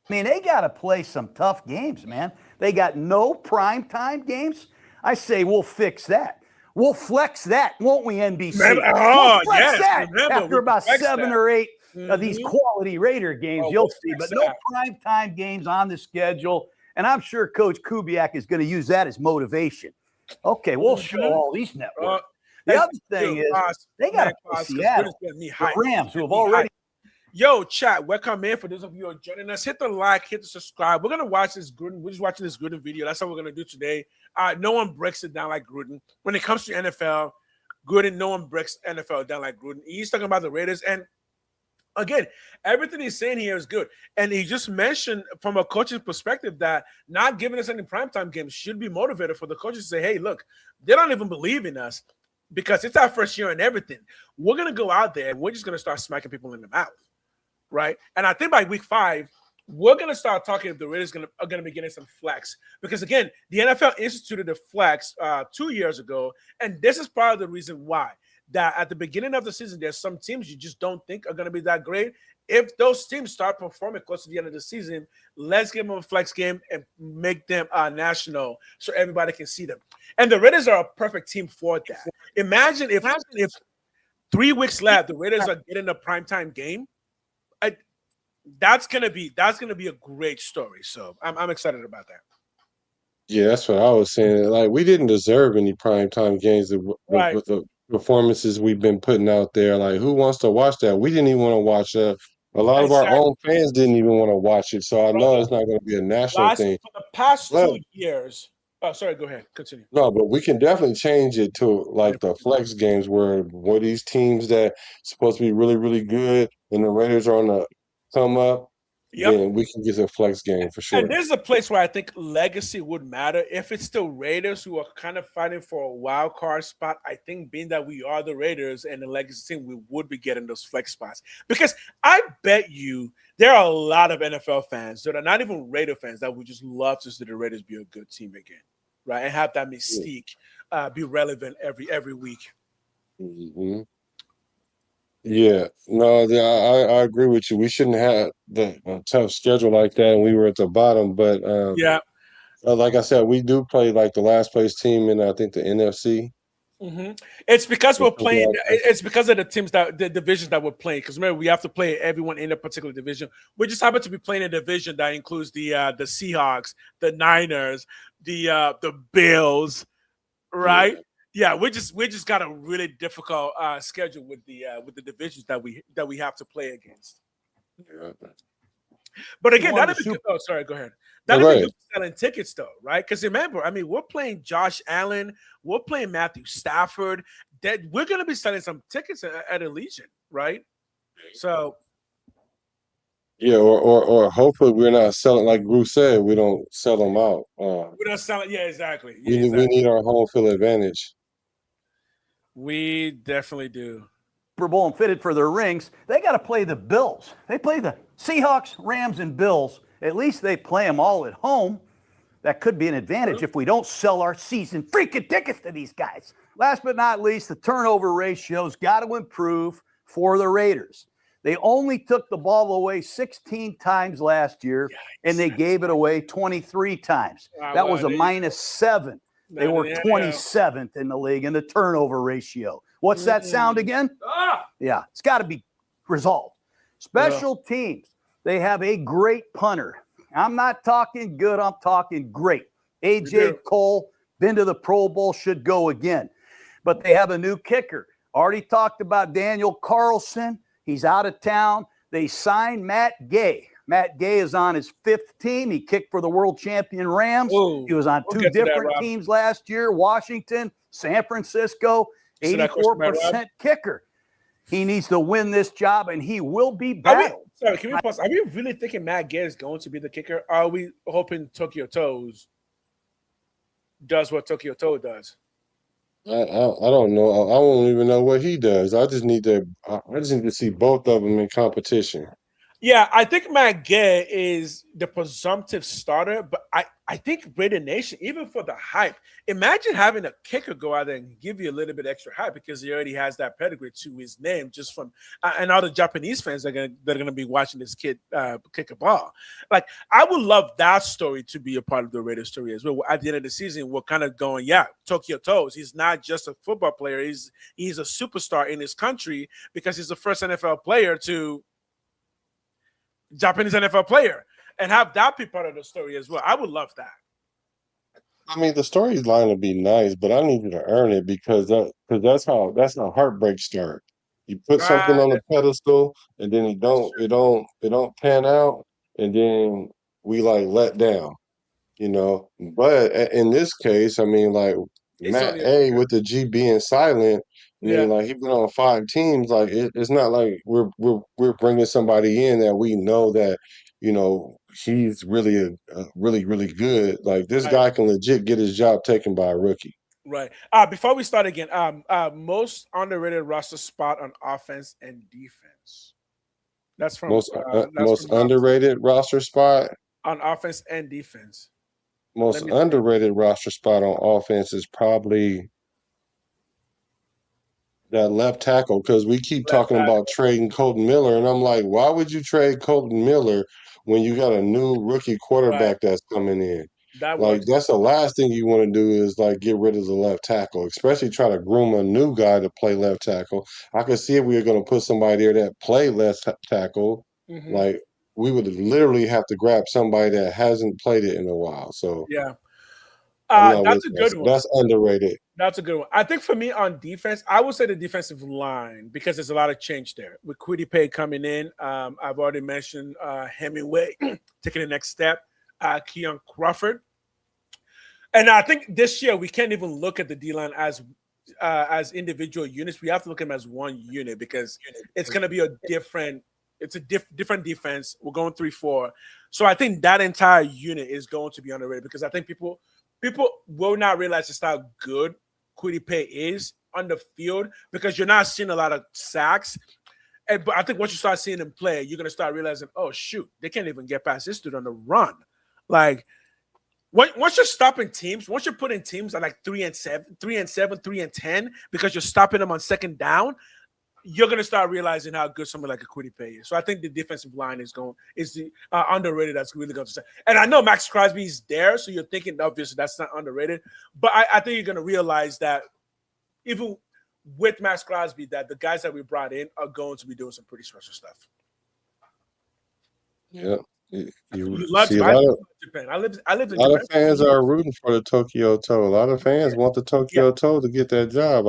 mean, they got to play some tough games, man. They got no primetime games. I say we'll fix that. We'll flex that, won't we, NBC? We'll flex that. After about 7 or 8 of these quality Raider games, you'll see. But no primetime games on the schedule. And I'm sure Coach Kubiak is going to use that as motivation. Okay, we'll show all these networks. The other thing is they got to play Seattle. The Rams, who have already. Yo, chat, welcome in. For those of you who are joining us, hit the like, hit the subscribe. We're gonna watch this Gruden. We're just watching this Gruden video. That's what we're gonna do today. No one breaks it down like Gruden. When it comes to NFL, Gruden, no one breaks NFL down like Gruden. He's talking about the Raiders, and again, everything he's saying here is good. And he just mentioned from a coach's perspective that not giving us any primetime games should be motivated for the coaches to say, hey, look, they don't even believe in us because it's our first year and everything. We're going to go out there and we're just going to start smacking people in the mouth, right? And I think by week 5, we're going to start talking if the Raiders are going to be getting some flex. Because, again, the NFL instituted the flex 2 years ago, and this is part of the reason why. That at the beginning of the season, there's some teams you just don't think are going to be that great. If those teams start performing close to the end of the season, let's give them a flex game and make them national so everybody can see them. And the Raiders are a perfect team for that. Imagine if 3 weeks left, the Raiders are getting a primetime game. That's gonna be a great story. So I'm excited about that. Yeah, that's what I was saying. Like, we didn't deserve any primetime games with the performances we've been putting out there. Like, who wants to watch that? We didn't even want to watch that. A lot of our own fans didn't even want to watch it. So I know it's not going to be a national thing. For the past 2 years. Oh, sorry. Go ahead. Continue. No, but we can definitely change it to like the flex games where these teams that supposed to be really, really good and the Raiders are on the come up. Yep. Then we can get a flex game for sure. And this is a place where I think legacy would matter. If it's the Raiders who are kind of fighting for a wild card spot, I think being that we are the Raiders and the legacy team, we would be getting those flex spots. Because I bet you there are a lot of NFL fans that are not even Raider fans that would just love to see the Raiders be a good team again, right? And have that mystique be relevant every week. Mm-hmm. Yeah, no, I agree with you. We shouldn't have a tough schedule like that, and we were at the bottom. But like I said, we do play like the last place team in I think the NFC. Mm-hmm. It's because we're playing. It's because of the teams the divisions that we're playing. Because remember, we have to play everyone in a particular division. We just happen to be playing a division that includes the Seahawks, the Niners, the Bills, right? Yeah, we just got a really difficult schedule with the divisions that we have to play against. Yeah. But again, that'd be good. Oh, sorry, go ahead. That'd be good for selling tickets, though, right? Because remember, I mean, we're playing Josh Allen, we're playing Matthew Stafford. That we're going to be selling some tickets at Allegiant, right? So. Yeah, or hopefully we're not selling like Bruce said. We don't sell them out. We don't sell it. Yeah, exactly. We need our home field advantage. We definitely do. Super Bowl and fitted for their rings. They got to play the Bills. They play the Seahawks, Rams, and Bills. At least they play them all at home. That could be an advantage if we don't sell our season freaking tickets to these guys. Last but not least, the turnover ratio's got to improve for the Raiders. They only took the ball away 16 times last year, and they gave it away 23 times. That was a -7. They were 27th in the league in the turnover ratio. What's that sound again? Yeah, it's got to be resolved. Special teams, they have a great punter. I'm not talking good, I'm talking great. A.J. Cole, been to the Pro Bowl, should go again. But they have a new kicker. Already talked about Daniel Carlson. He's out of town. They signed Matt Gay. Matt Gay is on his 5th team. He kicked for the world champion Rams. He was on 2 different teams last year, Washington, San Francisco, 84% kicker. He needs to win this job, and he will be battled. Sorry, can we pause? Are we really thinking Matt Gay is going to be the kicker? Or are we hoping Tokyo Toes does what Tokyo Toe does? I don't know. I don't even know what he does. I just need to see both of them in competition. Yeah, I think Matt Gay is the presumptive starter, but I think Raider Nation, even for the hype, imagine having a kicker go out there and give you a little bit extra hype because he already has that pedigree to his name just from and all the Japanese fans that are gonna be watching this kid kick a ball. Like, I would love that story to be a part of the Raider story as well. At the end of the season, we're kind of going, Tokyo Toes. He's not just a football player. He's a superstar in his country because he's the first NFL player to Japanese NFL player, and have that be part of the story as well. I would love that. I mean, the storyline would be nice, but I need you to earn it because that's how heartbreak start. You put something on a pedestal, and then it don't pan out, and then we like let down. But in this case, I mean, like It's Matt only a A kicker. with the G being silent, I mean, Yeah. like he been on 5 teams. Like it's not like we're bringing somebody in that we know that he's really really really good. Like this Right. guy can legit get his job taken by a rookie. Right. Before we start again, most underrated roster spot on offense and defense. That's from Most underrated roster spot. on offense and defense. Most Let me think. underrated roster spot on offense is probably that left tackle because we keep Left talking about tackle. trading Colton Miller, and I'm like, why would you trade Colton Miller when you got a new rookie Right. quarterback that's coming in? That Like works. that's the last thing you want to do is like get rid of the left tackle, especially try to groom a new guy to play left tackle. I could see if we were going to put somebody there that played tackle, Mm-hmm. like we would literally have to grab somebody that hasn't played it in a while. So Yeah. I'm not with That's a that. good So one. that's underrated. That's a good one. I think for me on defense, I would say the defensive line because there's a lot of change there. With Kwity Paye coming in, I've already mentioned Hemingway taking the next step, Keon Crawford. And I think this year we can't even look at the D line as individual units. We have to look at them as one unit because it's going to be a different. It's a different defense. We're going 3-4, so I think that entire unit is going to be underrated because I think people will not realize just how good Kwity Paye is on the field because you're not seeing a lot of sacks. But I think once you start seeing him play, you're going to start realizing, oh shoot, they can't even get past this dude on the run, like. Once you're stopping teams, once you're putting teams at like 3-7, 3-7, 3-10, because you're stopping them on second down, you're gonna start realizing how good someone like a Kwity Paye is. So I think the defensive line is the underrated. That's really going to say. And I know Max Crosby's there, so you're thinking obviously that's not underrated. But I think you're gonna realize that even with Max Crosby, that the guys that we brought in are going to be doing some pretty special stuff. Yeah. You See a lot of Japan. I lived in A lot Japan. of fans are rooting for the Tokyo Toe. A lot of fans want the Tokyo Toe to get that job.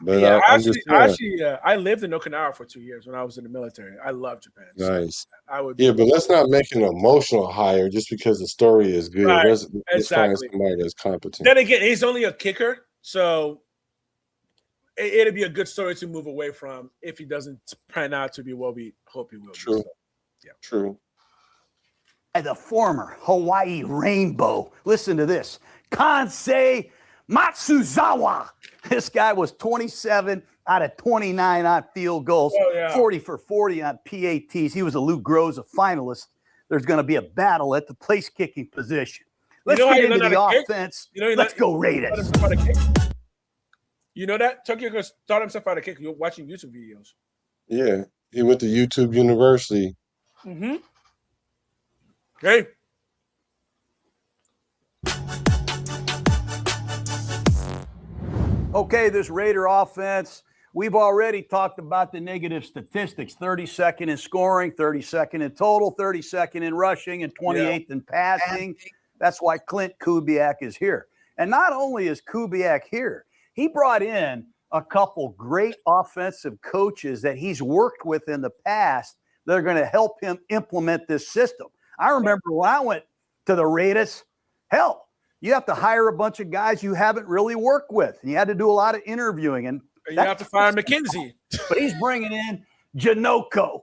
I'm just saying. I lived in Okinawa for 2 years when I was in the military. I love Japan. Nice. So I would. Yeah, but let's not make an emotional hire just because the story is good. Right. Let's find Exactly. somebody that's competent. Then again, he's only a kicker, so it'd be a good story to move away from if he doesn't pan out to be what we hope he will. True. Be. So, yeah. True. The former Hawaii Rainbow. Listen to this. Kansei Matsuzawa. This guy was 27 out of 29 on field goals, 40 for 40 on PATs. He was a Lou Groza finalist. There's going to be a battle at the place kicking position. Let's get into the offense. Let's go Raiders. You know that? Tokyo taught himself how to kick. You're watching YouTube videos. Yeah. He went to YouTube University. Mm-hmm. Okay. Okay, this Raider offense, we've already talked about the negative statistics. 32nd in scoring, 32nd in total, 32nd in rushing, and 28th in passing. That's why Clint Kubiak is here. And not only is Kubiak here, he brought in a couple great offensive coaches that he's worked with in the past that are going to help him implement this system. I remember when I went to the Raiders, hell, you have to hire a bunch of guys you haven't really worked with. And you had to do a lot of interviewing. And you have to fire McKenzie. But he's bringing in Janoko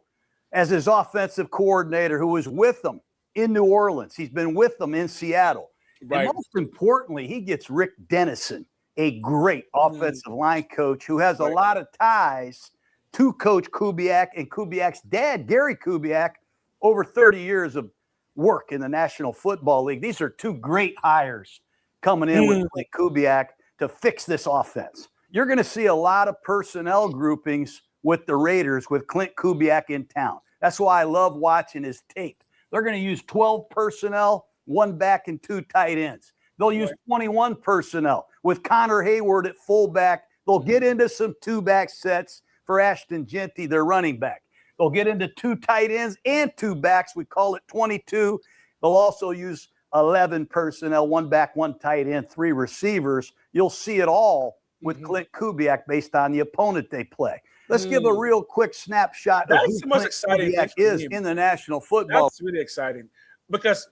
as his offensive coordinator who was with them in New Orleans. He's been with them in Seattle. Right. And most importantly, he gets Rick Dennison, a great offensive line coach who has a lot of ties to Coach Kubiak and Kubiak's dad, Gary Kubiak, over 30 years of work in the National Football League. These are two great hires coming in with Clint Kubiak to fix this offense. You're going to see a lot of personnel groupings with the Raiders with Clint Kubiak in town. That's why I love watching his tape. They're going to use 12 personnel, 1 back and 2 tight ends. They'll use 21 personnel with Connor Hayward at fullback. They'll get into some 2-back sets for Ashton Genty, their running back. They'll get into 2 tight ends and 2 backs. We call it 22. They'll also use 11 personnel, 1 back, 1 tight end, 3 receivers. You'll see it all with Clint Kubiak based on the opponent they play. Let's give a real quick snapshot of who the most Clint exciting Kubiak thing for is me. in the National Football. That's really exciting because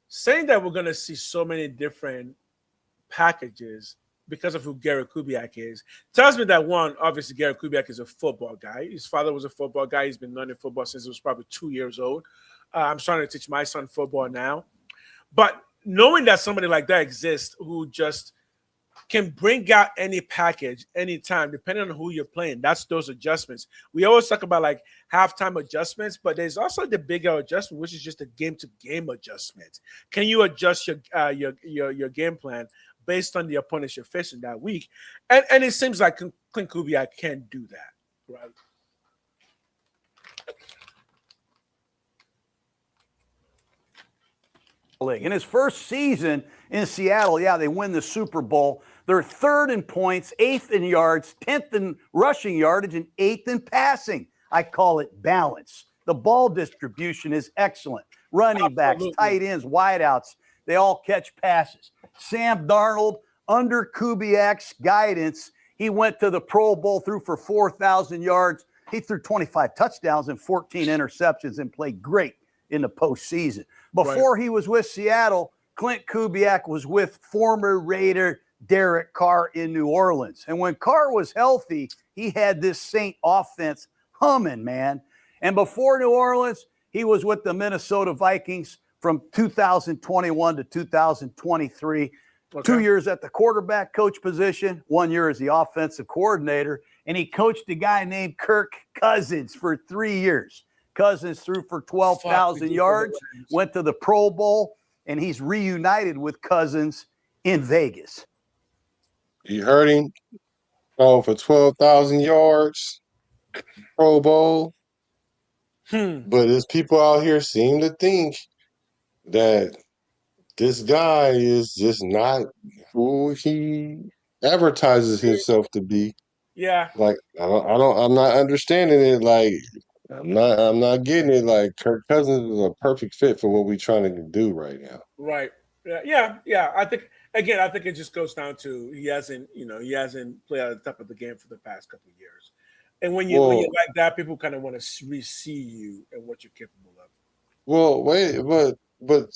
saying that we're going to see so many different packages because of who Gary Kubiak is tells me that, one, obviously Gary Kubiak is a football guy. His father was a football guy. He's been learning football since he was probably 2 years old. I'm starting to teach my son football now. But knowing that somebody like that exists who just can bring out any package anytime, depending on who you're playing, that's those adjustments. We always talk about like halftime adjustments, but there's also the bigger adjustment, which is just a game-to-game adjustment. Can you adjust your game plan based on the opponents you're facing that week? And it seems like Clint Kubiak can do that, right? In his first season in Seattle, they win the Super Bowl. They're 3rd in points, 8th in yards, 10th in rushing yardage, and 8th in passing. I call it balance. The ball distribution is excellent. Running backs, tight ends, wideouts, they all catch passes. Sam Darnold, under Kubiak's guidance, he went to the Pro Bowl, threw for 4,000 yards. He threw 25 touchdowns and 14 interceptions and played great in the postseason. Before he was with Seattle, Clint Kubiak was with former Raider Derek Carr in New Orleans. And when Carr was healthy, he had this Saint offense humming, man. And before New Orleans, he was with the Minnesota Vikings from 2021 to 2023. 2 years at the quarterback coach position, 1 year as the offensive coordinator. And he coached a guy named Kirk Cousins for 3 years. Cousins threw for 12,000 yards, went to the Pro Bowl, and he's reunited with Cousins in Vegas. You heard him? Oh, for 12,000 yards, Pro Bowl. But as people out here seem to think that this guy is just not who he advertises himself to be. Yeah. Like I'm not understanding it. Like I'm not getting it. Like Kirk Cousins is a perfect fit for what we're trying to do right now. Right. Yeah. I think it just goes down to he hasn't played at the top of the game for the past couple of years. And when you're like that, people kind of want to re-see you and what you're capable of. Well, wait, but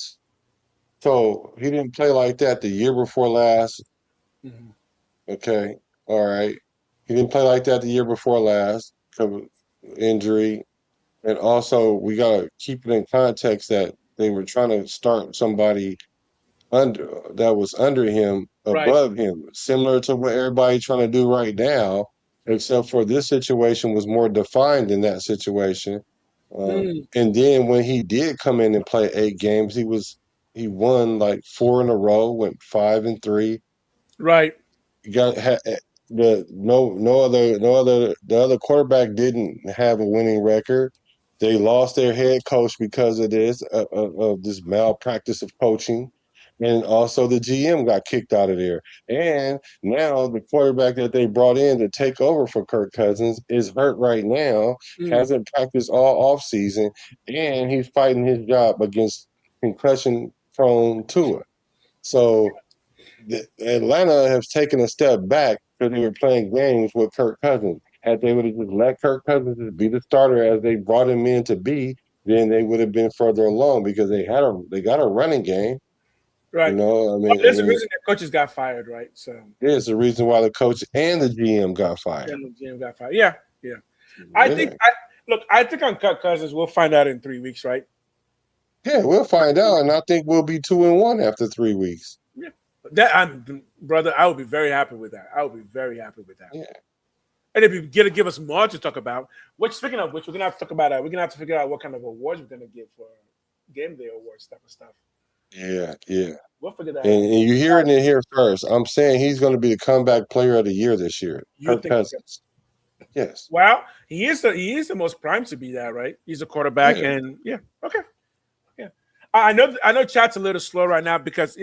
so he didn't play like that the year before last. Okay, all right. He didn't play like that the year before last because of injury. And also, we got to keep it in context that they were trying to start somebody that was under him, above him, similar to what everybody's trying to do right now, except for this situation was more defined in that situation. And then when he did come in and play 8 games, he won like 4 in a row, went 5-3. Right. The other quarterback didn't have a winning record. They lost their head coach because of this malpractice of coaching, and also the GM got kicked out of there. And now the quarterback that they brought in to take over for Kirk Cousins is hurt right now, hasn't practiced all offseason, and he's fighting his job against concussion-prone Tua. So Atlanta has taken a step back because they were playing games with Kirk Cousins. Had they would have just let Kirk Cousins be the starter as they brought him in to be, then they would have been further along because they got a running game. Right. You know, there's a reason their coaches got fired, right? So there's a reason why the coach and the GM got fired. Yeah. I think on Kirk Cousins, we'll find out in 3 weeks, right? Yeah, we'll find out, and I think we'll be 2-1 after 3 weeks. Yeah, brother, I would be very happy with that. Yeah. And if you give us more to talk about, speaking of which, we're gonna have to talk about that. We're gonna have to figure out what kind of awards we're gonna give for game day awards type of stuff. Yeah. We'll figure that out. And you're hearing it here first. I'm saying he's going to be the comeback player of the year this year. Kirk Cousins. Yes. Well, he is the most primed to be that, right? He's a quarterback, and okay. Yeah. I know chat's a little slow right now because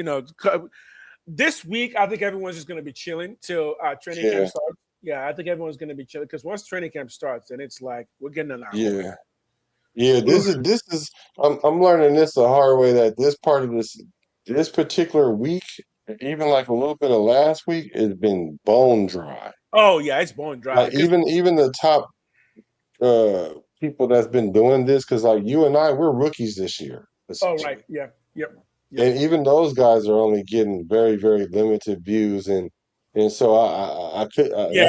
this week I think everyone's just going to be chilling till training camp starts. Yeah, I think everyone's going to be chilling because once training camp starts, then it's like we're getting an hour. Yeah. This is I'm learning this the hard way that this part of this particular week, even like a little bit of last week, it's been bone dry. Oh yeah, it's bone dry. Like even the top people that's been doing this, because like you and I, we're rookies this year, Oh right, essentially. yeah, yep. And even those guys are only getting very, very limited views, and so I could Yeah.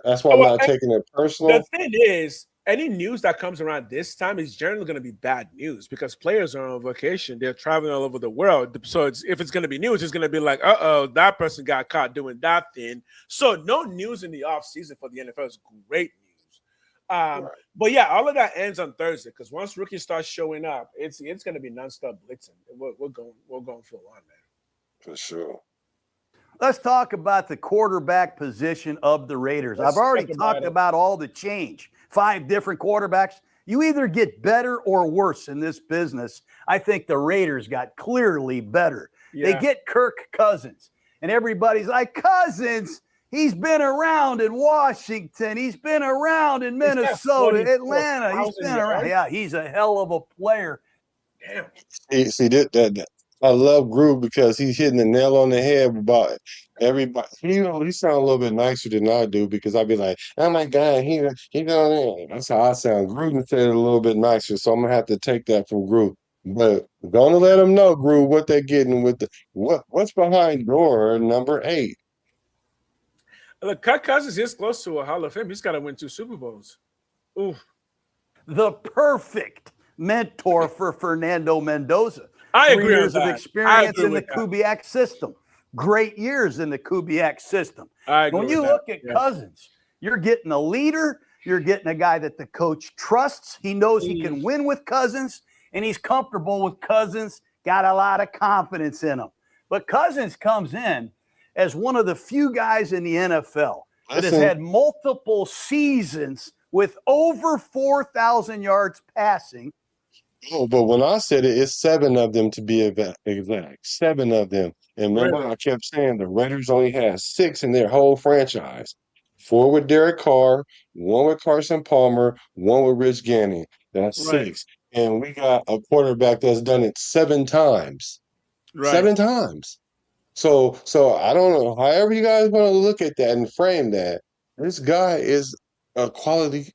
that's why I'm Well, not taking it the personal. thing is, any news that comes around this time is generally going to be bad news because players are on vacation. They're traveling all over the world. So if it's going to be news, it's going to be like, that person got caught doing that thing. So no news in the off season for the NFL is great news. Right. But yeah, all of that ends on Thursday because once rookies start showing up, it's going to be nonstop blitzing. We're going full on, man. For sure. Let's talk about the quarterback position of the Raiders. I've already talked about all the change. 5 different quarterbacks. You either get better or worse in this business. I think the Raiders got clearly better. Yeah. They get Kirk Cousins, and everybody's like, Cousins, he's been around in Washington. He's been around in Minnesota, Atlanta. He's been around. Yeah, he's a hell of a player. Damn. See that I love Gruden because he's hitting the nail on the head about everybody. He sounds a little bit nicer than I do because I'd be like, oh my God, he going. That's how I sound. Gruden said it a little bit nicer, so I'm gonna have to take that from Gruden. But gonna let them know, Gruden, what they're getting with what's behind door number 8. Look, Kirk Cousins is close to a Hall of Fame. He's got to win 2 Super Bowls. Oof. The perfect mentor for Fernando Mendoza. I 3 agree years with of that. experience in the Kubiak system. Great years in the Kubiak system. When you look at Cousins, you're getting a leader. You're getting a guy that the coach trusts. He knows he can win with Cousins, and he's comfortable with Cousins, got a lot of confidence in him. But Cousins comes in as one of the few guys in the NFL that has had multiple seasons with over 4,000 yards passing. Oh, but when I said it, it's 7 of them to be exact. 7 of them. And remember, I kept saying the Raiders only had 6 in their whole franchise. 4 with Derek Carr, 1 with Carson Palmer, 1 with Rich Gannon. That's 6. And we got a quarterback that's done it 7 times. 7 times. So I don't know. However you guys want to look at that and frame that, this guy is a quality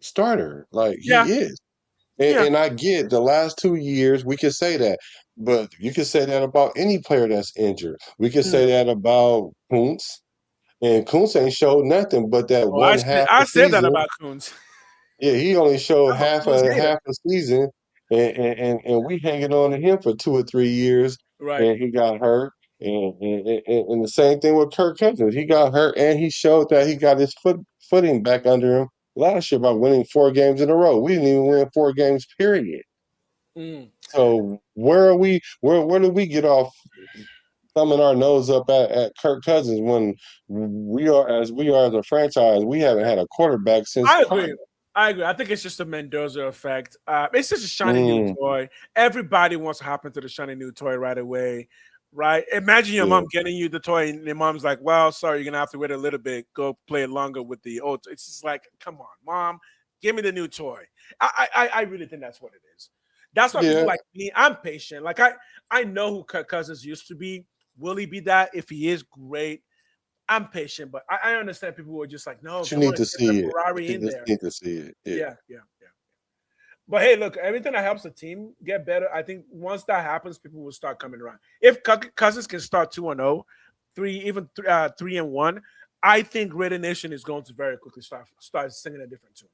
starter. Like he is. And I get the last 2 years, we could say that. But you could say that about any player that's injured. We could say that about Kuntz. And Kuntz ain't showed nothing but that I said that about Kuntz. Yeah, he only showed half a season. And we hanging on to him for 2 or 3 years. Right. And he got hurt. And the same thing with Kirk Cousins. He got hurt and he showed that he got his footing back under him last year by winning 4 games in a row. We didn't even win 4 games, period. So where do we get off thumbing our nose up at Kirk Cousins when we are as a franchise, we haven't had a quarterback since I agree. I think it's just a Mendoza effect. It's just a shiny new toy. Everybody wants to hop into the shiny new toy right away. Right? Imagine your mom getting you the toy and your mom's like, well, sorry, you're going to have to wait a little bit. Go play it longer with the old. It's just like, come on, mom, give me the new toy. I really think that's what it is. That's why people like me, I'm patient. Like I know who Kirk Cousins used to be. Will he be that? If he is, great. I'm patient, but I understand people who are just like, no, you need to see it. Ferrari in there. Need to see it. Yeah. But hey, look, everything that helps the team get better, I think once that happens, people will start coming around. If Cousins can start 2-0, 3-1, I think Raider Nation is going to very quickly start singing a different tune.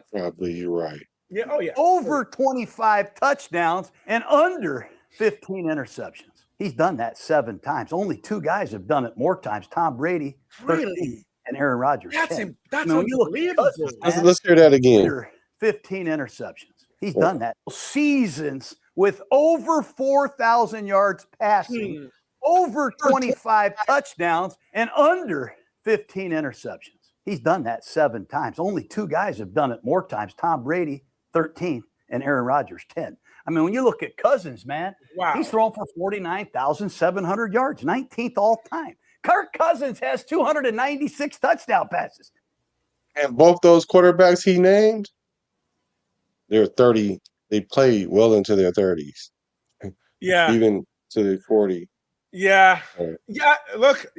Probably you're right. Yeah. Oh yeah. Over 25 touchdowns and under 15 interceptions. He's done that 7 times. Only 2 guys have done it more times. Tom Brady, 13, and Aaron Rodgers. That's 10. That's unbelievable. Let's hear that again. 15 interceptions. He's done that. Seasons with over 4,000 yards passing, over 25 touchdowns, and under 15 interceptions. He's done that 7 times. Only 2 guys have done it more times. Tom Brady, 13, and Aaron Rodgers, 10. I mean, when you look at Cousins, man, he's thrown for 49,700 yards, 19th all time. Kirk Cousins has 296 touchdown passes. And both those quarterbacks he named, they're 30. They played well into their 30s. Yeah. even to 40. Yeah. Yeah. Look,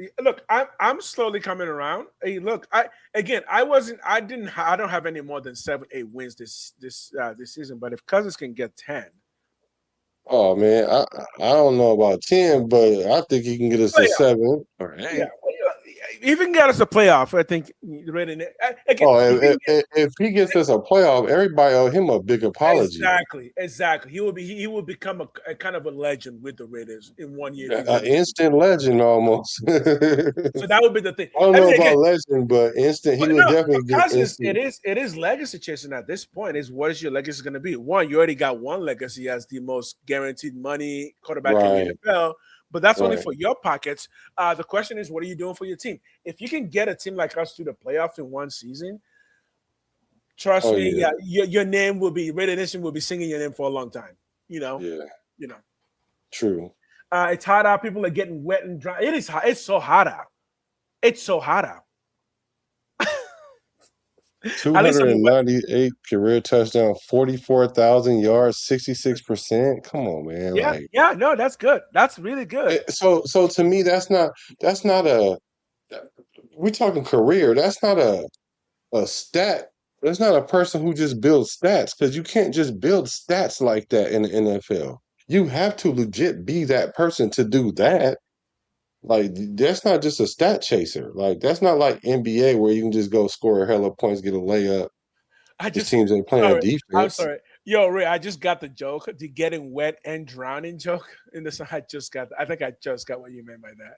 I'm slowly coming around. Hey, look, I don't have any more than 7-8 wins this season. But if Cousins can get 10. Oh man, I don't know about 10, but I think he can get us to 7 or 8. Yeah. If he can get us a playoff, I think again, If he gets us a playoff, everybody owe him a big apology. Exactly. He will become a kind of a legend with the Raiders in 1 year. An instant legend almost. So that would be the thing. I don't know about legend, but instant. He would definitely get Cousins, instant. it is legacy chasing at this point. Is what is your legacy going to be? One, you already got one legacy as the most guaranteed money quarterback in the NFL. But that's only for your pockets. The question is, what are you doing for your team? If you can get a team like us to the playoffs in one season, trust me, your name will be Raider Nation will be singing your name for a long time. You know. True. It's hot out. People are getting wet and dry. It is hot. It's so hot out. It's so hot out. 298 career touchdown, 44,000 yards, 66%. Come on, man. Yeah, no, that's good. That's really good. So to me, that's not a. We're talking career. That's not a stat. That's not a person who just builds stats, because you can't just build stats like that in the NFL. You have to legit be that person to do that. Like, that's not just a stat chaser. Like, that's not like NBA where you can just go score a hell of points, get a layup. Teams ain't playing defense. I'm sorry. Yo, Ray, I just got the joke, the getting wet and drowning joke. I think I just got what you meant by that.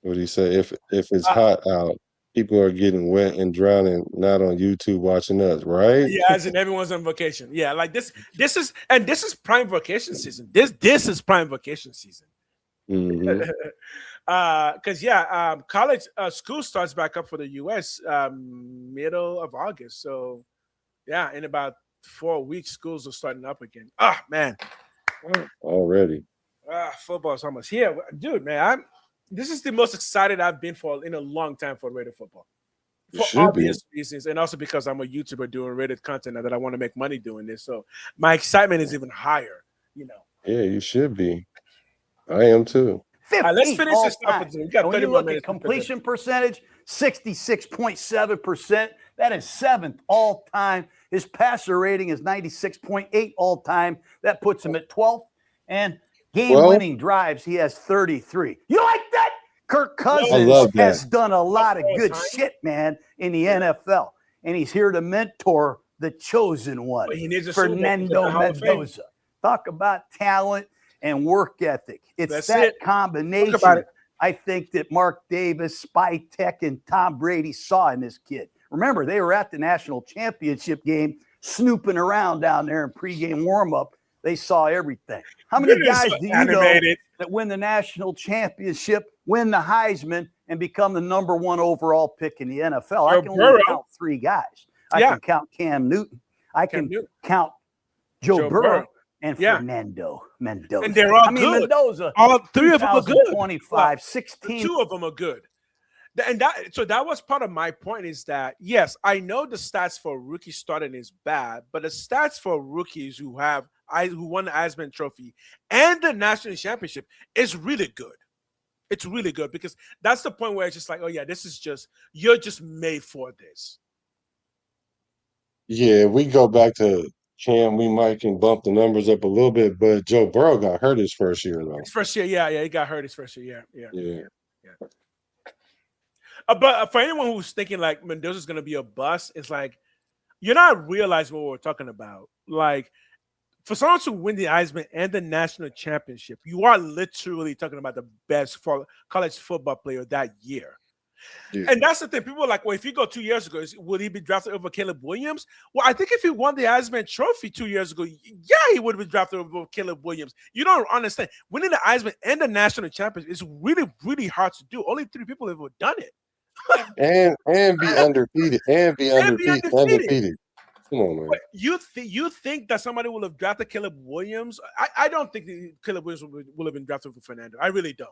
What do you say? If it's hot out, people are getting wet and drowning, not on YouTube watching us, right? Yeah, as in everyone's on vacation. Yeah, like this is prime vacation season. This is prime vacation season. Mm-hmm. Because college school starts back up for the U.S. Middle of August. So yeah, in about 4 weeks, schools are starting up again. Ah, man, already. Football's almost here, dude. Man, this is the most excited I've been for in a long time for Raider football. For obvious reasons, and also because I'm a YouTuber doing Rated content and that I want to make money doing this. So my excitement is even higher, you know. Yeah, you should be. I am too. Let's finish this up. We got 30 more minutes. Completion percentage, 66.7%. That is 7th all time. His passer rating is 96.8 all time. That puts him at 12th. And game-winning drives, he has 33. You like that? Kirk Cousins has done a lot of good shit, man, in the NFL. And he's here to mentor the chosen one, Fernando Mendoza. Talk about talent and work ethic. It's that combination, I think, that Mark Davis, Spytek, and Tom Brady saw in this kid. Remember, they were at the national championship game, snooping around down there in pregame warm-up. They saw everything. How many guys do you know that win the national championship, win the Heisman, and become the number 1 overall pick in the NFL? I can only count 3 guys. I can count Cam Newton. I can count Joe Burrow. And Fernando Mendoza. And they're all good. Mendoza. All 3 of them are good. 25, 16. 2 of them are good. And that was part of my point, is that, yes, I know the stats for rookie starting is bad, but the stats for rookies who won the Heisman Trophy and the national championship is really good. It's really good, because that's the point where it's just like, oh yeah, you're just made for this. Yeah, we go back to Cam, we might can bump the numbers up a little bit, but Joe Burrow got hurt his first year, though. His first year, yeah, he got hurt his first year, yeah. But for anyone who's thinking like Mendoza's going to be a bust, it's like, you're not realizing what we're talking about. Like, for someone to win the Heisman and the national championship, you are literally talking about the best college football player that year. Yeah. And that's the thing. People are like, well, if you go 2 years ago, would he be drafted over Caleb Williams? Well, I think if he won the Heisman Trophy 2 years ago, yeah, he would have been drafted over Caleb Williams. You don't understand. Winning the Heisman and the national championship is really, really hard to do. Only 3 people have ever done it. and be undefeated. And be undefeated. Come on, man. But you think that somebody will have drafted Caleb Williams? I don't think Caleb Williams will have been drafted for Fernando. I really don't.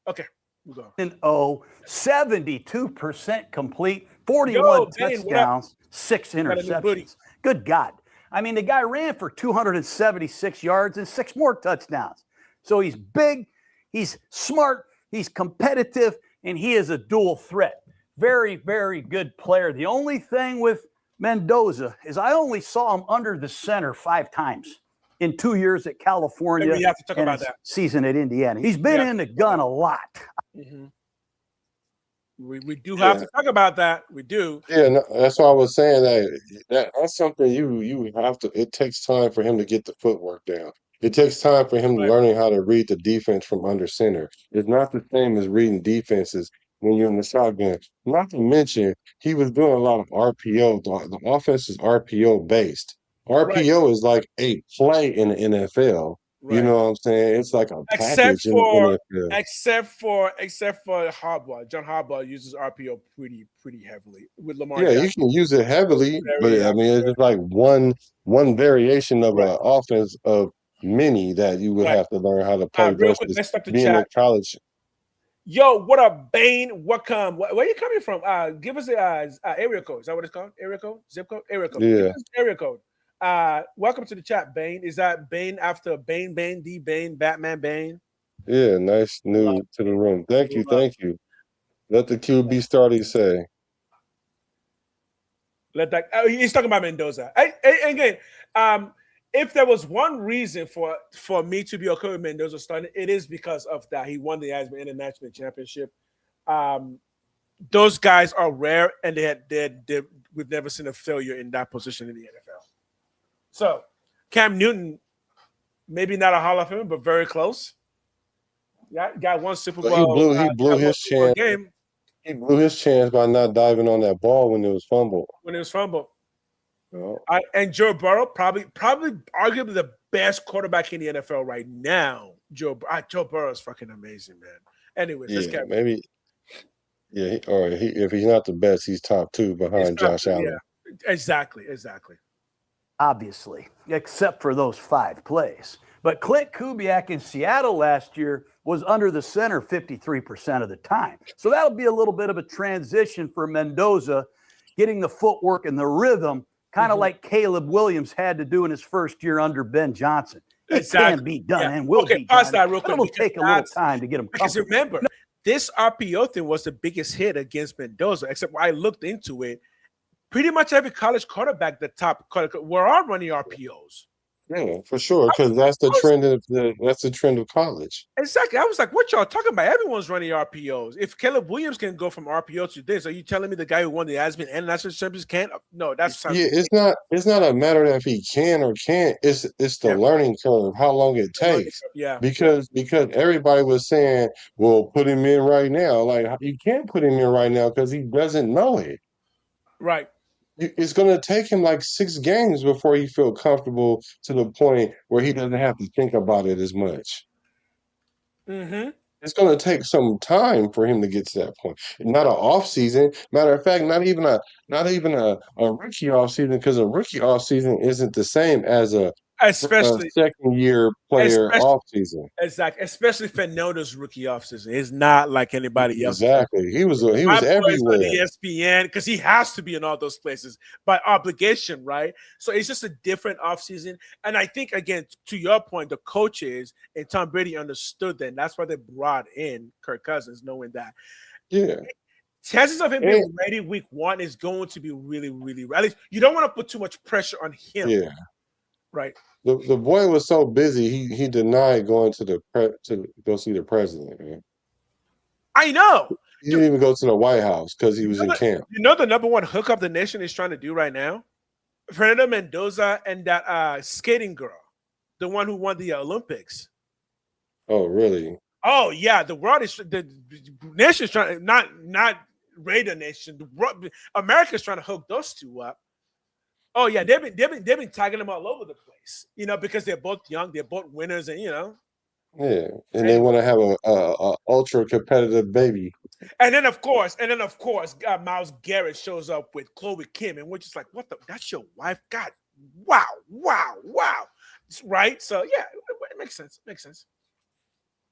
Okay. 72% complete, 41 touchdowns, 6 interceptions. Good God. I mean, the guy ran for 276 yards and 6 more touchdowns. So he's big, he's smart, he's competitive, and he is a dual threat. Very, very good player. The only thing with Mendoza is I only saw him under the center 5 times in 2 years at California. And we have to talk and about his that season at Indiana. He's been in the gun a lot. Mm-hmm. We do have to talk about that. We do. Yeah, no, that's why I was saying that's something you have to. It takes time for him to get the footwork down. It takes time for him learning how to read the defense from under center. It's not the same as reading defenses when you're in the shotgun. Not to mention, he was doing a lot of RPO. The offense is RPO based. RPO is like a play in the NFL. You know what I'm saying? It's like a package in the NFL. Except for Harbaugh. John Harbaugh uses RPO pretty heavily with Lamar Yeah, Jackson. you can use it heavily, but I mean, it's just like one variation of an offense of many that you would have to learn how to play Real quick, versus let's stop the being chat. in college. Yo, what up, Bane? Welcome. Where are you coming from? Give us the area code. Is that what it's called? Area code? Zip code? Area code. Yeah. Give us the area code. Welcome to the chat, Bane. Is that Bane after Bane, D Bane, Batman Bane? Yeah, nice new to the room. Thank you. Let the QB starter say. Let that. He's talking about Mendoza. Again, if there was one reason for me to be okay with Mendoza starting, it is because of that. He won the Heisman International Championship. Those guys are rare, and we've never seen a failure in that position in the NFL. So, Cam Newton, maybe not a Hall of Famer, but very close. Yeah, got one Super Bowl. He blew his chance. Game. He blew his chance by not diving on that ball when it was fumbled. Oh. And Joe Burrow, probably arguably the best quarterback in the NFL right now. Joe Burrow is fucking amazing, man. Anyways, let's get maybe. Yeah, if he's not the best, he's top 2 behind Josh Allen. Yeah, exactly. Obviously, except for those 5 plays. But Clint Kubiak in Seattle last year was under the center 53% of the time. So that'll be a little bit of a transition for Mendoza, getting the footwork and the rhythm, kind of like Caleb Williams had to do in his first year under Ben Johnson. It can be done and will be done. That real quick. It'll take a little time to get him comfortable. Because remember, this RPO thing was the biggest hit against Mendoza, except when I looked into it, pretty much every college quarterback, the top were all running RPOs. Yeah, for sure, because that's the trend of college. Exactly. I was like, what y'all talking about? Everyone's running RPOs. If Caleb Williams can go from RPO to this, are you telling me the guy who won the Heisman and national champions can't? No, that's it's not a matter of if he can or can't. It's the learning curve, how long it takes. Yeah. Because everybody was saying, well, put him in right now. Like, you can't put him in right now because he doesn't know it. Right. It's going to take him like 6 games before he feel comfortable to the point where he doesn't have to think about it as much. Mm-hmm. It's going to take some time for him to get to that point. Not an off season. Matter of fact, not even a rookie off season, because a rookie off season isn't the same as a second year player off season. Exactly, especially Fernando's rookie offseason. It's not like anybody else. Exactly, he was everywhere. ESPN, because he has to be in all those places by obligation, right? So it's just a different offseason. And I think, again, to your point, the coaches and Tom Brady understood that, and that's why they brought in Kirk Cousins, knowing that. Yeah. Chances of him being ready week 1 is going to be really, really. At least you don't want to put too much pressure on him. Yeah. Right. The boy was so busy, he denied going to go see the president, man. I know. He didn't even go to the White House because he was in camp. You know the number one hookup the nation is trying to do right now? Fernando Mendoza and that skating girl, the one who won the Olympics. Oh, really? Oh, yeah. The nation is trying, not Raider Nation. America's trying to hook those two up. Oh yeah, they've been tagging them all over the place, because they're both young, they're both winners, and Yeah, and they want to have a ultra competitive baby. And then of course, Myles Garrett shows up with Chloe Kim, and we're just like, what the? That's your wife? God, wow, right? So yeah, it makes sense.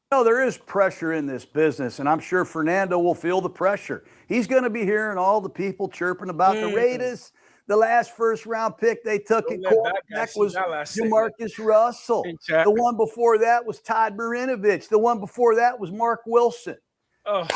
There is pressure in this business, and I'm sure Fernando will feel the pressure. He's going to be hearing all the people chirping about the Raiders. The last first-round pick they took at quarterback was Jamarcus Russell. The one before that was Todd Marinovich. The one before that was Mark Wilson. Oh.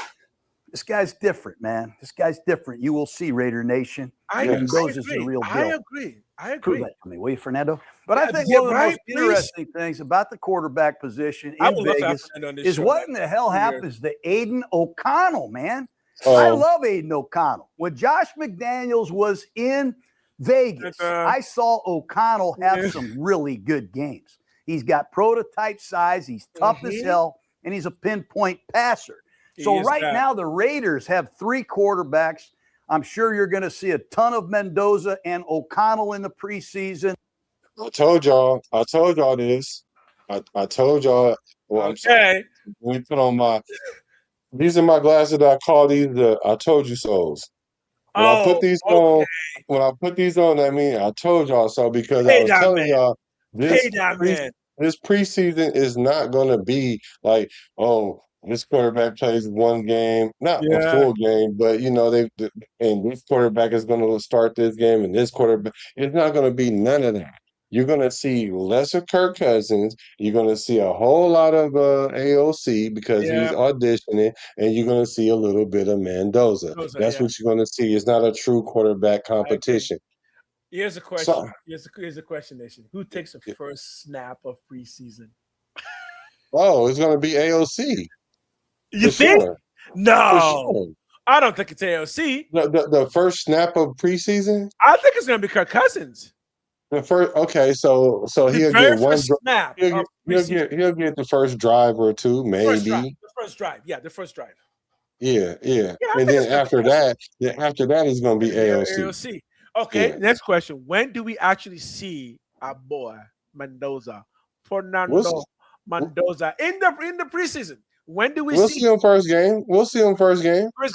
This guy's different, man. This guy's different. You will see, Raider Nation. Mendoza's the real deal. I agree. Prove that to me, will you, Fernando? But I think one of the most interesting things about the quarterback position in Vegas is what in the hell happens to Aiden O'Connell, man. I love Aiden O'Connell. When Josh McDaniels was in Vegas, I saw O'Connell have some really good games. He's got prototype size. He's tough as hell, and he's a pinpoint passer. So right now, the Raiders have 3 quarterbacks. I'm sure you're going to see a ton of Mendoza and O'Connell in the preseason. I told y'all this. I told y'all. Well, okay. Let me put on these are my glasses that I call these the I told you so's. When I put these on, I mean I told y'all so because I was telling y'all this preseason is not going to be like, oh, this quarterback plays one game, not a full game, but and this quarterback is going to start this game, and this quarterback. It's not going to be none of that. You're going to see lesser Kirk Cousins. You're going to see a whole lot of AOC because he's auditioning, and you're going to see a little bit of Mendoza. That's what you're going to see. It's not a true quarterback competition. Here's a question. Here's a question, Nation. Who takes the first snap of preseason? Oh, it's going to be AOC. You think? Sure. No. Sure. I don't think it's AOC. The first snap of preseason? I think it's going to be Kirk Cousins. The first, okay, so he'll get one snap. He'll get the first drive or two, maybe. The first drive. The first drive. Yeah. And then after that, it's going to be AOC. Okay, next question. When do we actually see our boy Mendoza, Fernando Mendoza in the preseason? When do we'll see him first game? First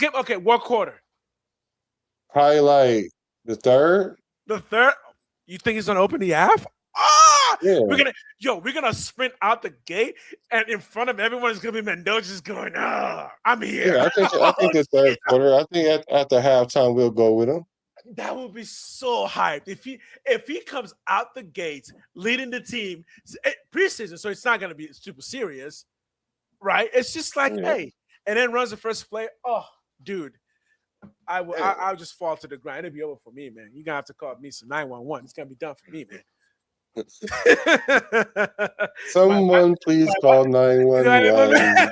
game? Okay, what quarter? Probably like the third. The third? You think he's gonna open the app? We're gonna sprint out the gate, and in front of everyone is gonna be Mendoza just going, I'm here. Yeah, I think the third quarter. I think at the halftime we'll go with him. That would be so hyped if he comes out the gates leading the team preseason. So it's not gonna be super serious. Right, it's just like, hey, and then runs the first play. Oh, dude, I'll just fall to the ground. It'll be over for me, man. You're gonna have to call me some 911. It's gonna be done for me, man. Someone please call 911.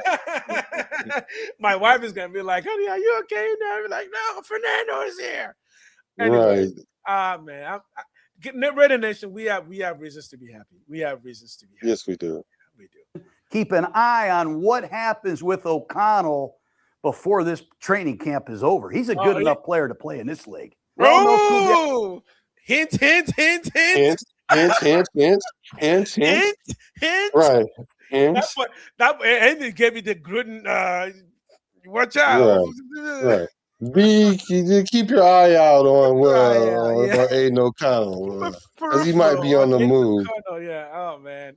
My wife is gonna be like, honey, are you okay? And I'll be like, no, Fernando is here. Anyway, man, Raider Nation, we have reasons to be happy. Yes, we do. Keep an eye on what happens with O'Connell before this training camp is over. He's a good enough player to play in this league. Hint. Right. And they gave me the Gruden. Watch out. Right. Keep your eye out on Aiden O'Connell because he might be on the move. Oh man.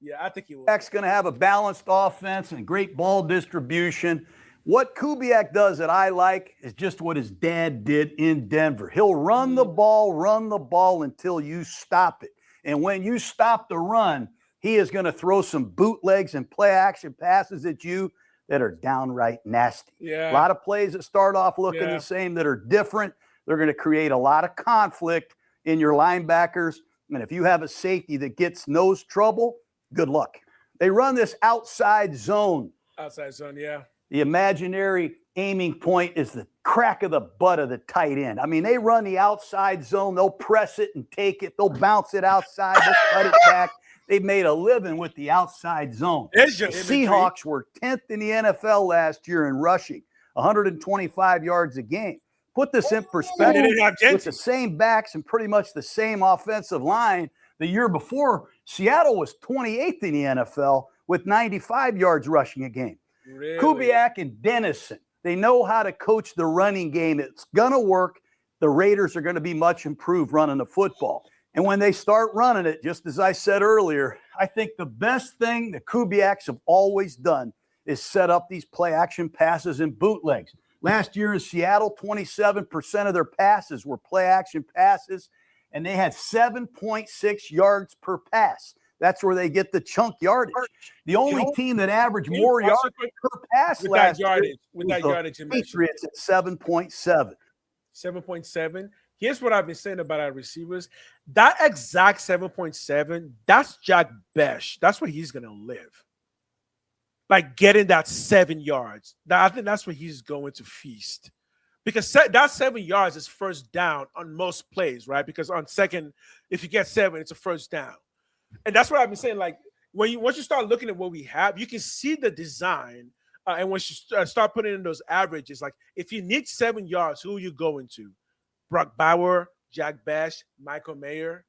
Yeah, I think he will. Kubiak's going to have a balanced offense and great ball distribution. What Kubiak does that I like is just what his dad did in Denver. He'll run the ball until you stop it. And when you stop the run, he is going to throw some bootlegs and play action passes at you that are downright nasty. Yeah. A lot of plays that start off looking the same that are different. They're going to create a lot of conflict in your linebackers. And if you have a safety that gets nose trouble, good luck. They run this outside zone. Yeah. The imaginary aiming point is the crack of the butt of the tight end. I mean, they run the outside zone. They'll press it and take it. They'll bounce it outside. They'll cut it back. They've made a living with the outside zone. The Seahawks were 10th in the NFL last year in rushing, 125 yards a game. Put this in perspective, with the same backs and pretty much the same offensive line, the year before, Seattle was 28th in the NFL with 95 yards rushing a game. Really? Kubiak and Dennison, they know how to coach the running game. It's going to work. The Raiders are going to be much improved running the football. And when they start running it, just as I said earlier, I think the best thing the Kubiaks have always done is set up these play action passes and bootlegs. Last year in Seattle, 27% of their passes were play action passes, and they had 7.6 yards per pass. That's where they get the chunk yardage. The only team that averaged more yards per pass last year was the Patriots at 7.7. 7.7. Here's what I've been saying about our receivers. That exact 7.7, that's Jack Besh. That's where he's going to live. Like getting that 7 yards. I think that's where he's going to feast. Because that 7 yards is first down on most plays, right? Because on second, if you get 7, it's a first down. And that's what I've been saying. Like once you start looking at what we have, you can see the design. And once you start putting in those averages, like if you need 7 yards, who are you going to? Brock Bauer, Jack Bash, Michael Mayer,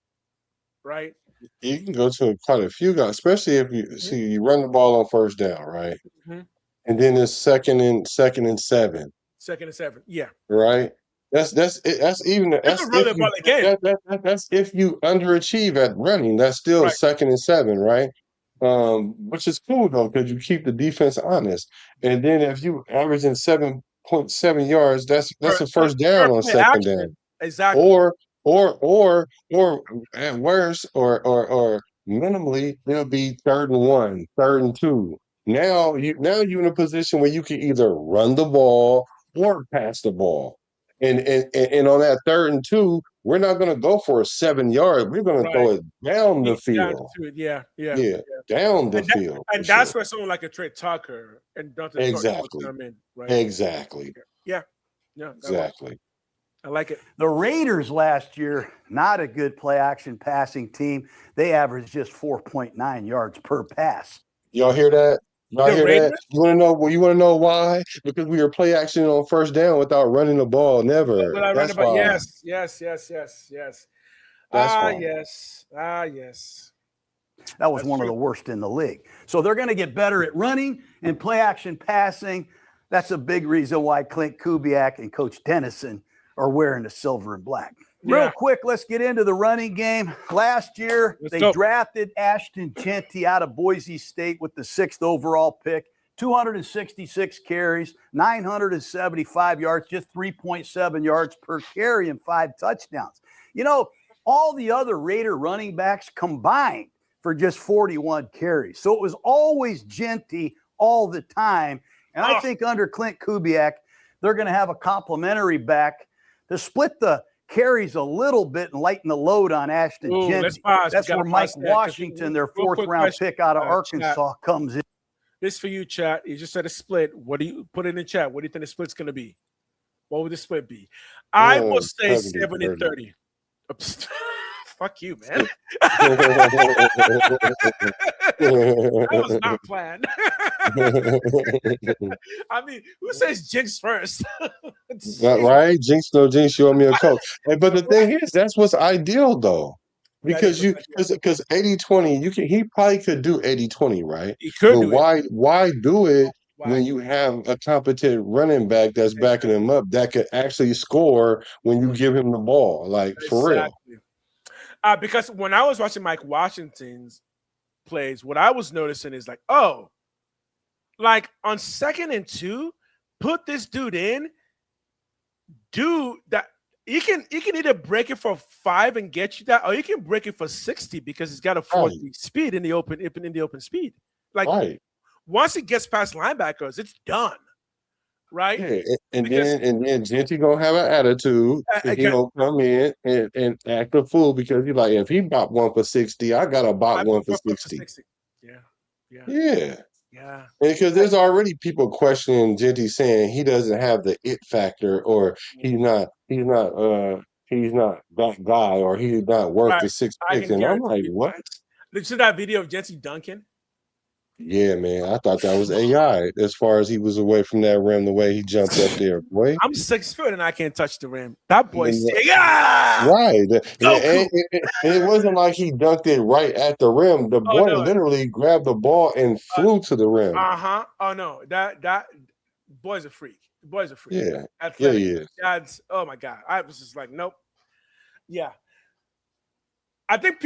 right? You can go to quite a few guys, especially if you see you run the ball on first down, right? And then it's second and 7. 2nd and 7, yeah. Right. That's if you underachieve at running. That's still 2nd and 7, right? Which is cool though, because you keep the defense honest. And then if you averaging 7.7 yards, that's a first down on second down. Exactly. Or at worst, or minimally, it'll be 3rd and 1, 3rd and 2. Now you're in a position where you can either run the ball or pass the ball. And on that 3rd and 2, we're not going to go for a 7 yard. We're going to throw it down the field. Down the field. And that's where someone like a Trey Tucker and Dante exactly come in, right? Exactly. Yeah. Exactly. I like it. The Raiders last year, not a good play action passing team. They averaged just 4.9 yards per pass. Y'all hear that? Y'all hear that? You want to know? Well, you want to know why? Because we were play action on first down without running the ball. Never. That's why. Yes. That's why. Yes. That was one of the worst in the league. So they're going to get better at running and play action passing. That's a big reason why Clint Kubiak and Coach Dennison are wearing the silver and black. Real quick, let's get into the running game. Last year, they drafted Ashton Jeanty out of Boise State with the 6th overall pick. 266 carries, 975 yards, just 3.7 yards per carry and 5 touchdowns. You know, all the other Raider running backs combined for just 41 carries. So it was always Jeanty all the time. And I think under Clint Kubiak, they're going to have a complimentary back to split the carries a little bit and lighten the load on Ashton Jeanty. That's where Mike Washington, their 4th round pick out of Arkansas, comes in. This for you, chat. You just said a split. What do you put it in chat? What do you think the split's going to be? What would the split be? I will say 70-30. Fuck you, man. That was not planned. I mean, who says jinx first? Right? Jinx, no jinx, you owe me a Coke. But the thing is, that's what's ideal though. Because because 80-20, he probably could do 80-20, right? He could. But why do it when you have a competent running back that's backing him up that could actually score when you give him the ball? Like for real. Because when I was watching Mike Washington's plays, what I was noticing is like on 2nd and 2, put this dude in, do that. You can either break it for 5 and get you that, or you can break it for 60 because he's got a 40 speed in the open speed. Like once it gets past linebackers, it's done. Right? Yeah, and then Jeanty gonna have an attitude. He gonna come in and act a fool because he's like, if he bought one for 60, I gotta bought one for 60. Yeah. Because there's already people questioning Jeanty, saying he doesn't have the it factor, or he's not that guy, or he's not worth the 6 picks. And I'm like, what? Did you see that video of Jency Duncan? Yeah, man. I thought that was AI as far as he was away from that rim, the way he jumped up there, boy. I'm 6 foot and I can't touch the rim. That boy's right. And it wasn't like he dunked it right at the rim. The boy literally grabbed the ball and flew to the rim. Oh no, that boy's a freak. The boy's a freak. Yeah. Athletic. Yeah, he is. That's, oh my God. I was just like, nope. Yeah. I think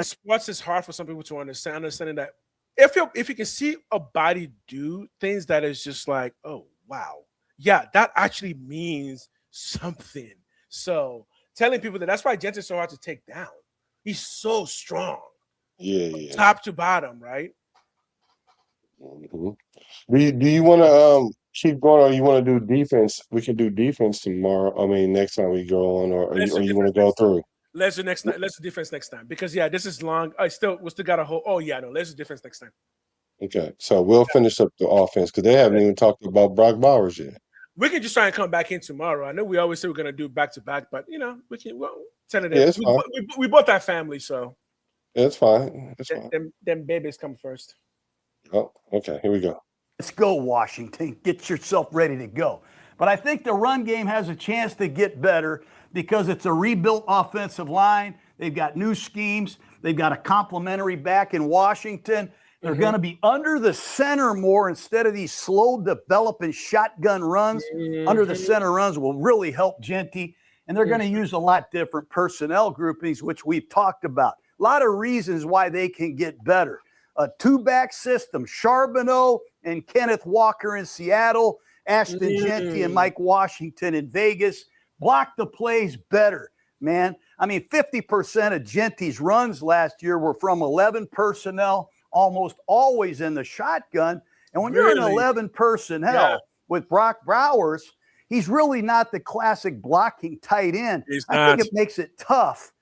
sports is hard for some people to understanding that if you can see a body do things that is just like, oh wow, yeah, that actually means something. So telling people that's why Jensen's so hard to take down. He's so strong. Yeah. Top to bottom, right? Mm-hmm. Do you want to keep going, or you want to do defense? We can do defense tomorrow. I mean, next time we go on, or Let's do you want to defense go next time. through? Let's do next night. Let's do defense next time because this is long. We still got a whole. Oh yeah, no. Let's do defense next time. Okay, so we'll finish up the offense because they haven't even talked about Brock Bowers yet. We can just try and come back in tomorrow. I know we always say we're gonna do back to back, but we can. Well, tentative. Yeah, it's fine. We both have family, so it's fine. It's fine. Them babies come first. Oh, okay. Here we go. Let's go, Washington. Get yourself ready to go. But I think the run game has a chance to get better because it's a rebuilt offensive line. They've got new schemes. They've got a complimentary back in Washington. They're going to be under the center more instead of these slow developing shotgun runs. Under the center runs will really help Genty. And they're going to use a lot different personnel groupings, which we've talked about. A lot of reasons why they can get better. A two-back system, Charbonneau and Kenneth Walker in Seattle, Ashton Genty and Mike Washington in Vegas. Block the plays better, man. I mean, 50% of Genty's runs last year were from 11 personnel, almost always in the shotgun. And when you're in 11 personnel with Brock Bowers, he's really not the classic blocking tight end. I think it makes it tough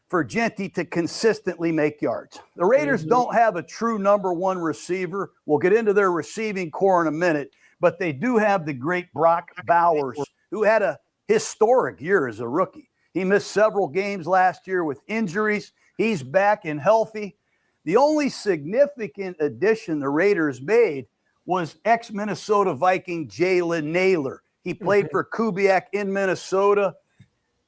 for Genty to consistently make yards. The Raiders don't have a true number one receiver. We'll get into their receiving core in a minute, but they do have the great Brock Bowers, who had a historic year as a rookie. He missed several games last year with injuries. He's back and healthy. The only significant addition the Raiders made was ex-Minnesota Viking Jalen Naylor. He played for Kubiak in Minnesota.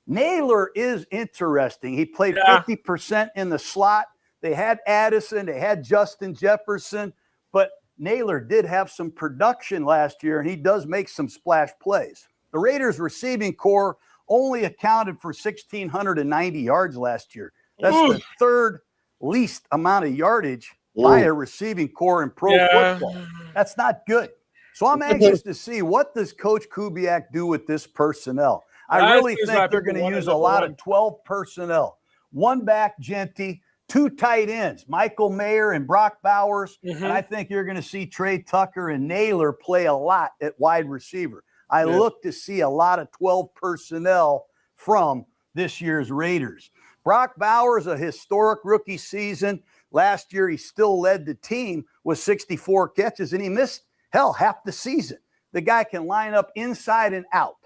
Naylor is interesting. He played 50% in the slot. They had Addison. They had Justin Jefferson. But Naylor did have some production last year, and he does make some splash plays. The Raiders' receiving core only accounted for 1,690 yards last year. That's the third least amount of yardage by a receiving core in pro football. That's not good. So I'm anxious to see what does Coach Kubiak do with this personnel. I really think they're going to use a lot of 12 personnel. One back, Genty, two tight ends, Michael Mayer and Brock Bowers. And I think you're going to see Trey Tucker and Naylor play a lot at wide receiver. I look to see a lot of 12 personnel from this year's Raiders. Brock Bowers, a historic rookie season. Last year, he still led the team with 64 catches, and he missed, half the season. The guy can line up inside and out.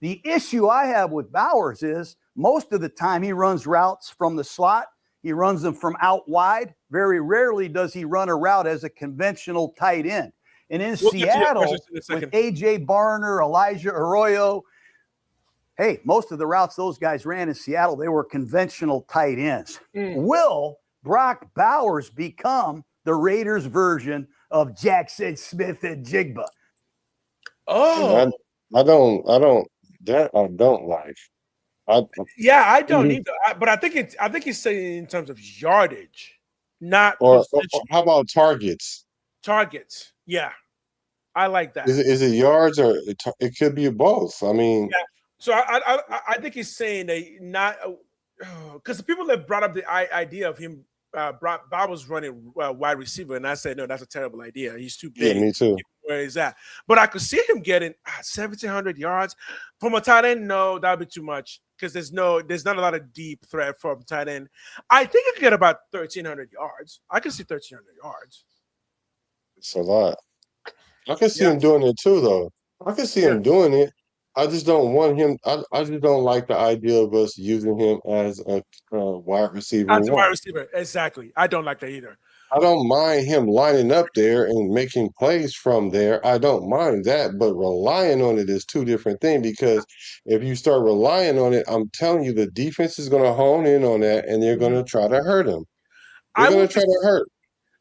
The issue I have with Bowers is most of the time he runs routes from the slot. He runs them from out wide. Very rarely does he run a route as a conventional tight end. And in Seattle, with A.J. Barner, Elijah Arroyo, most of the routes those guys ran in Seattle, they were conventional tight ends. Will Brock Bowers become the Raiders' version of Jackson Smith and Jigba? I don't like. I don't either. But I think he's saying in terms of yardage, not or how about targets? Targets, yeah, I like that. Is it yards or it could be both? I mean, So I think he's saying they not because people that brought up the idea of him. Bob was running wide receiver, and I said, no, that's a terrible idea. He's too big. Yeah, me too. Where he's at. But I could see him getting 1,700 yards. From a tight end, no, that would be too much because there's not a lot of deep threat from tight end. I think he could get about 1,300 yards. I can see 1,300 yards. It's a lot. I can see him doing it too, though. I can see him doing it. I just don't want him. I just don't like the idea of us using him as a wide receiver. As a wide receiver, exactly. I don't like that either. I don't mind him lining up there and making plays from there. I don't mind that, but relying on it is two different things because if you start relying on it, I'm telling you, the defense is going to hone in on that and they're going to try to hurt him. They're going to try to hurt.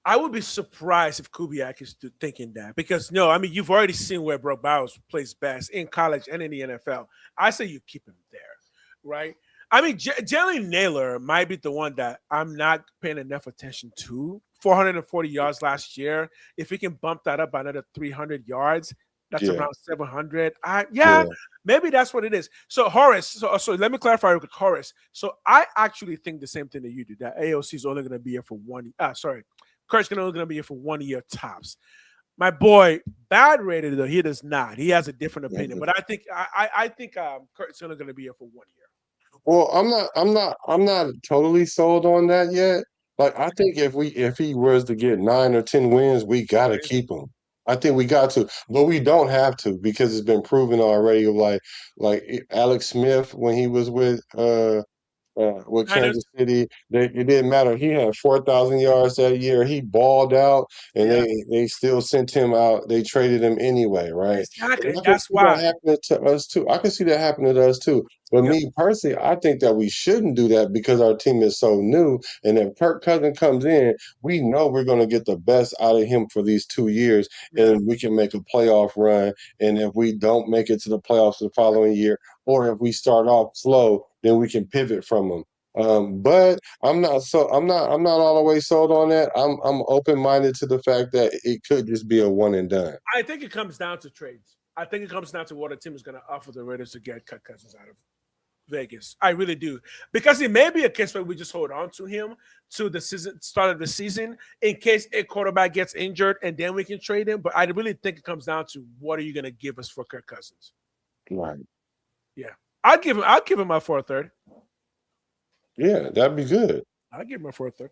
I would be surprised if Kubiak is thinking that because, no, I mean, you've already seen where Brock Bowers plays best in college and in the NFL. I say you keep him there, right? I mean, Jalen Naylor might be the one that I'm not paying enough attention to. 440 yards last year. If we can bump that up by another 300 yards, That's around 700. Maybe that's what it is. So Horace, so let me clarify real quick, Horace. So I actually think the same thing that you do. That AOC is only going to be here for 1 year. Kurt's only going to be here for 1 year tops. My boy, bad rated though, he does not. He has a different opinion, but I think Kurt's only going to be here for 1 year. Well, I'm not totally sold on that yet. Like, I think if he was to get 9 or 10 wins, we gotta keep him. I think we got to, but we don't have to because it's been proven already. Like Alex Smith when he was with Kansas City, it didn't matter. He had 4,000 yards that year. He balled out, and they still sent him out. They traded him anyway, right? Exactly. And I can That's see why. that happening to us too. I can see that happening to us too. But me personally, I think that we shouldn't do that because our team is so new. And if Kirk Cousins comes in, we know we're going to get the best out of him for these 2 years, and we can make a playoff run. And if we don't make it to the playoffs the following year, or if we start off slow, then we can pivot from them. But I'm not all the way sold on that. I'm open minded to the fact that it could just be a one and done. I think it comes down to trades. I think it comes down to what a team is going to offer the Raiders to get Kirk Cousins out of Vegas. I really do, because it may be a case where we just hold on to him to the start of the season in case a quarterback gets injured, and then we can trade him. But I really think it comes down to what are you going to give us for Kirk Cousins? Right. Yeah, I'll give him my 4/3. Yeah, that'd be good. I'll give him a 4/3.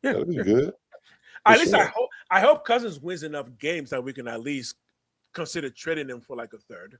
Yeah, that'd be good. At least I hope Cousins wins enough games that we can at least consider trading him for like a third.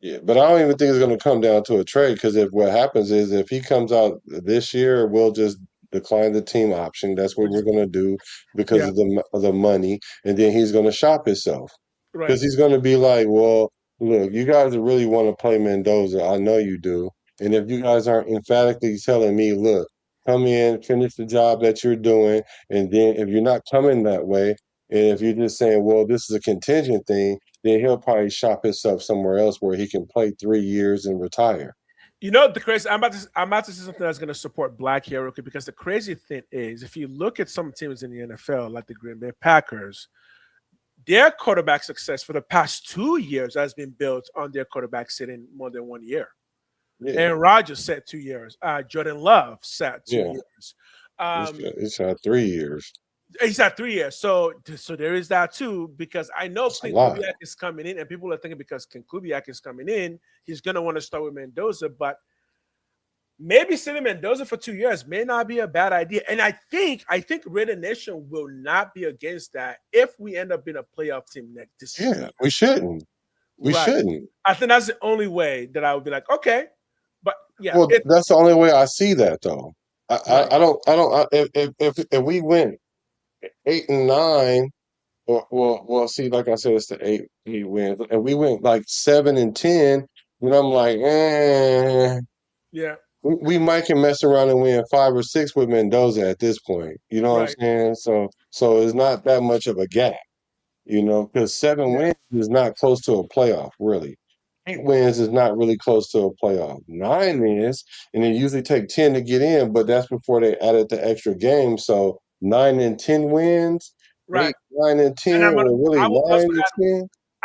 Yeah, but I don't even think it's going to come down to a trade, because if what happens is if he comes out this year, we'll just decline the team option. That's what we're going to do because of the money, and then he's going to shop himself because he's going to be like, well, look, you guys really want to play Mendoza. I know you do, and if you guys aren't emphatically telling me, look, come in, finish the job that you're doing, and then if you're not coming that way, and if you're just saying, well, this is a contingent thing, then he'll probably shop himself somewhere else where he can play 3 years and retire. You know, the crazy, I'm about to say something that's going to support Black here, okay? Because the crazy thing is, if you look at some teams in the NFL, like the Green Bay Packers, their quarterback success for the past 2 years has been built on their quarterback sitting more than 1 year. Yeah. Aaron Rodgers sat 2 years. Jordan Love sat 2 years. He's had 3 years. He's had 3 years. So there is that too, because I know Clint Kubiak is coming in, and people are thinking because Clint Kubiak is coming in, he's going to want to start with Mendoza. But maybe sitting Mendoza for 2 years may not be a bad idea. And I think Raider Nation will not be against that if we end up being a playoff team this year. Yeah, we shouldn't. We shouldn't. I think that's the only way that I would be like, okay. But yeah. Well, that's the only way I see that, though. I don't if we win 8 and 9, well, see, like I said, it's the 8 wins, and we went like 7 and 10, and I'm like, yeah, we might can mess around and win 5 or 6 with Mendoza at this point. You know what I'm saying? So it's not that much of a gap, because 7 wins is not close to a playoff, really. 8 wins is not really close to a playoff. 9 is, and it usually take 10 to get in, but that's before they added the extra game. So 9 and 10 wins, 8, 9 and 10, I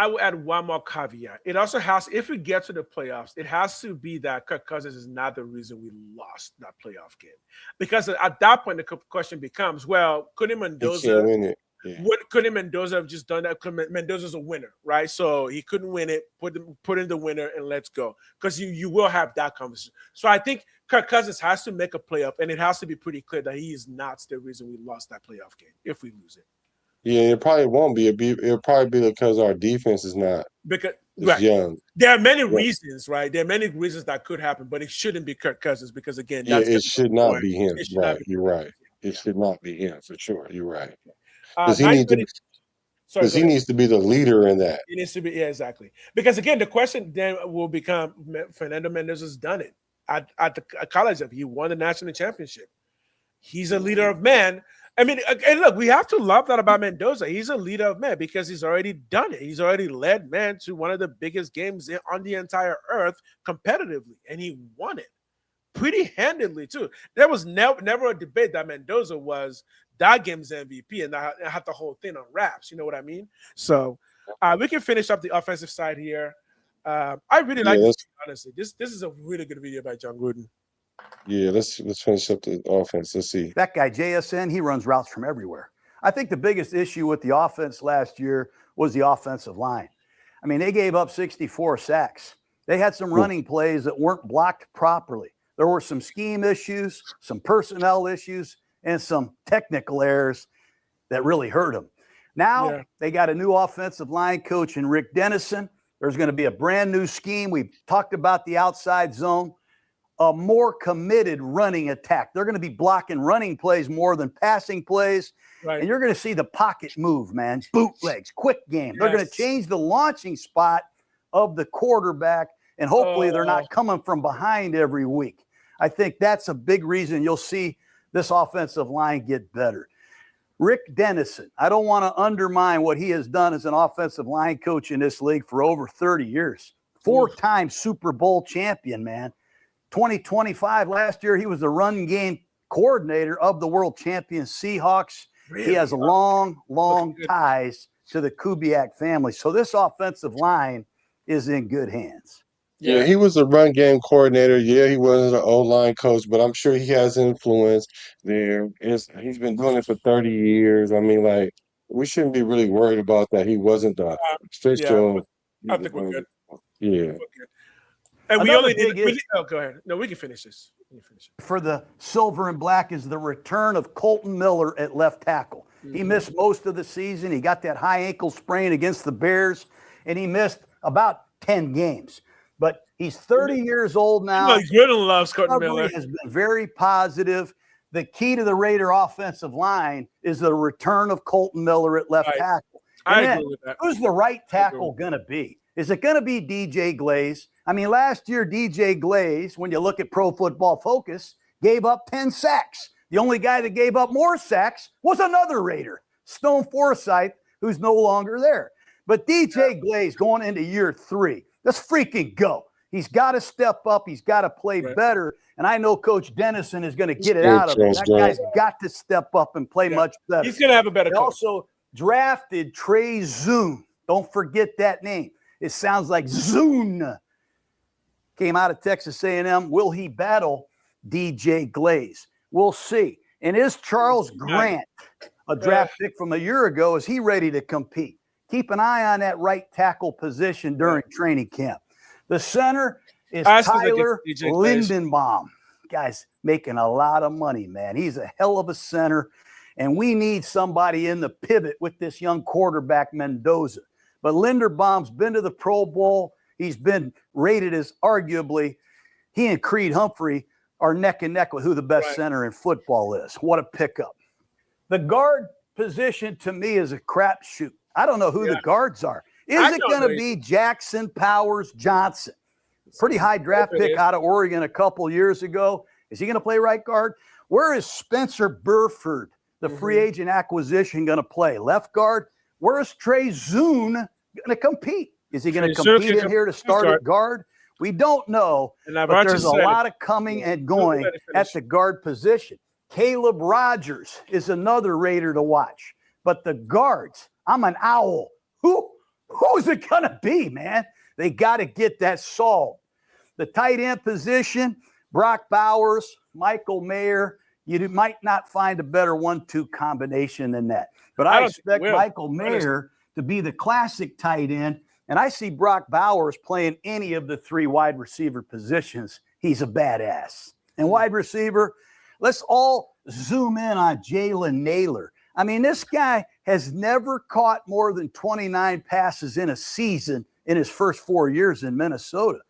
will add one more caveat. It also has, if we get to the playoffs, it has to be that Kirk Cousins is not the reason we lost that playoff game, because at that point the question becomes, well, couldn't Mendoza win it? Yeah. Couldn't Mendoza have just done that? Mendoza's a winner, right? So he couldn't win it. Put in the winner and let's go. Because you will have that conversation. So I think Kirk Cousins has to make a playoff, and it has to be pretty clear that he is not the reason we lost that playoff game if we lose it. Yeah, it probably won't be. It'll probably be because our defense is not young. There are many reasons, right? There are many reasons that could happen, but it shouldn't be Kirk Cousins because, again, it should not be him. Right, you're right. It should not be him for sure. You're right. Because he needs to be the leader in that. He needs to be, exactly. Because again, the question then will become: Fernando Mendoza's done it at the college level. He won the national championship. He's a leader of men. I mean, and look, we have to love that about Mendoza. He's a leader of men because he's already done it. He's already led men to one of the biggest games on the entire earth competitively, and he won it pretty handedly too. There was never a debate that Mendoza was that game's MVP and I had the whole thing on wraps. You know what I mean? So We can finish up the offensive side here. I really like this, honestly. This is a really good video by John Gruden. Yeah, let's finish up the offense. Let's see. That guy, JSN, he runs routes from everywhere. I think the biggest issue with the offense last year was the offensive line. I mean, they gave up 64 sacks. They had some running plays that weren't blocked properly. There were some scheme issues, some personnel issues, and some technical errors that really hurt them. Now they got a new offensive line coach in Rick Dennison. There's going to be a brand new scheme. We've talked about the outside zone, a more committed running attack. They're going to be blocking running plays more than passing plays. Right. And you're going to see the pocket move, man. Bootlegs, quick game. They're going to change the launching spot of the quarterback, and hopefully they're not coming from behind every week. I think that's a big reason you'll see this offensive line get better. Rick Dennison, I don't want to undermine what he has done as an offensive line coach in this league for over 30 years. 4-time Super Bowl champion, man. 2025 last year, he was the run game coordinator of the world champion Seahawks. Really? He has long ties to the Kubiak family. So this offensive line is in good hands. Yeah, he was a run game coordinator. Yeah, he wasn't an O-line coach, but I'm sure he has influence there. He's been doing it for 30 years. I mean, like, we shouldn't be really worried about that. He wasn't the official. I think we're good. Yeah. We're good. And we only did. Go ahead. No, we can finish this. For the silver and black is the return of Colton Miller at left tackle. He missed most of the season. He got that high ankle sprain against the Bears, and he missed about 10 games. But he's 30 years old now. Gruden loves Colton Miller. Has been very positive. The key to the Raider offensive line is the return of Colton Miller at left tackle. I agree with that. Who's the right tackle going to be? Is it going to be DJ Glaze? I mean, last year, DJ Glaze, when you look at Pro Football Focus, gave up 10 sacks. The only guy that gave up more sacks was another Raider, Stone Forsythe, who's no longer there. But DJ Glaze going into year 3, let's freaking go. He's got to step up. He's got to play better. And I know Coach Dennison is going to get it out of him. That guy's got to step up and play much better. He's going to have a better coach. Also drafted Trey Zune. Don't forget that name. It sounds like Zune. Came out of Texas A&M. Will he battle DJ Glaze? We'll see. And is Charles Grant, a draft pick from a year ago, is he ready to compete? Keep an eye on that right tackle position during training camp. The center is Tyler Lindenbaum. Guy's making a lot of money, man. He's a hell of a center, and we need somebody in the pivot with this young quarterback, Mendoza. But Linderbaum's been to the Pro Bowl. He's been rated as arguably, he and Creed Humphrey are neck and neck with who the best center in football is. What a pickup. The guard position to me is a crapshoot. I don't know who the guards are. Is it going to be Jackson Powers Johnson? Pretty high draft pick out of Oregon a couple years ago. Is he going to play right guard? Where is Spencer Burford, the free agent acquisition, going to play? Left guard? Where is Trey Zune going to compete? Is he going to compete in here to start at guard? We don't know, but there's a lot of coming and going at the guard position. Caleb Rogers is another Raider to watch. But the guards, I'm an owl. Who's it going to be, man? They got to get that solved. The tight end position, Brock Bowers, Michael Mayer, you might not find a better 1-2 combination than that. But I expect Michael Mayer to be the classic tight end, and I see Brock Bowers playing any of the 3 wide receiver positions. He's a badass. And wide receiver, let's all zoom in on Jalen Naylor. I mean, this guy has never caught more than 29 passes in a season in his first 4 years in Minnesota.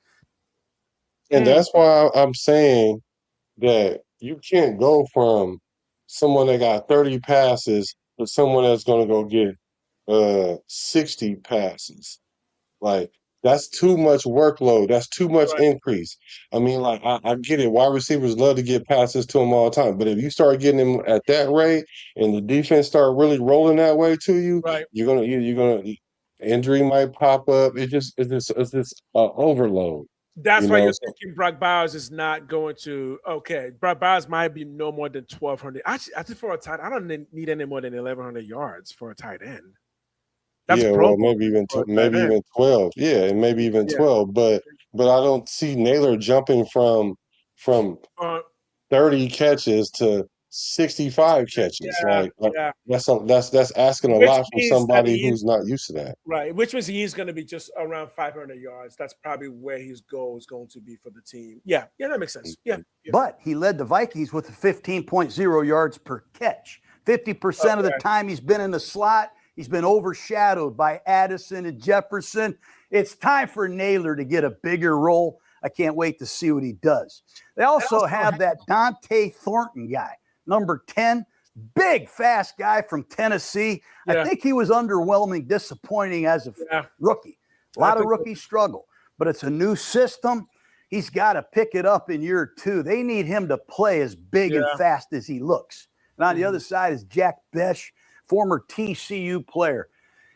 And that's why I'm saying that you can't go from someone that got 30 passes to someone that's going to go get 60 passes. Like, that's too much workload. That's too much increase. I mean, like, I get it. Wide receivers love to get passes to them all the time. But if you start getting them at that rate and the defense start really rolling that way to you, you're gonna injury might pop up. It's just overload. That's why you're thinking Brock Bowers is not going to. Okay, Brock Bowers might be no more than 1,200. Actually, I think for a tight, I don't need any more than 1,100 yards for a tight end. That's Yeah, Pro well, Bowl maybe even for a tight maybe end. even 12. Yeah, and maybe even Yeah. 12. But I don't see Naylor jumping from 30 catches to 65 catches. Yeah, Like yeah. that's asking a Which lot from means that somebody he who's not used to that. right, which means he's going to be just around 500 yards. That's probably where his goal is going to be for the team. Yeah, that makes sense. Yeah. But he led the Vikings with 15.0 yards per catch. 50% of the time he's been in the slot, he's been overshadowed by Addison and Jefferson. It's time for Naylor to get a bigger role. I can't wait to see what he does. They also have that Dante Thornton guy, number 10, big, fast guy from Tennessee. I think he was underwhelming, disappointing as a rookie. A lot of rookies struggle, but it's a new system. He's got to pick it up in year 2. They need him to play as big and fast as he looks. And on the other side is Jack Besh, former TCU player.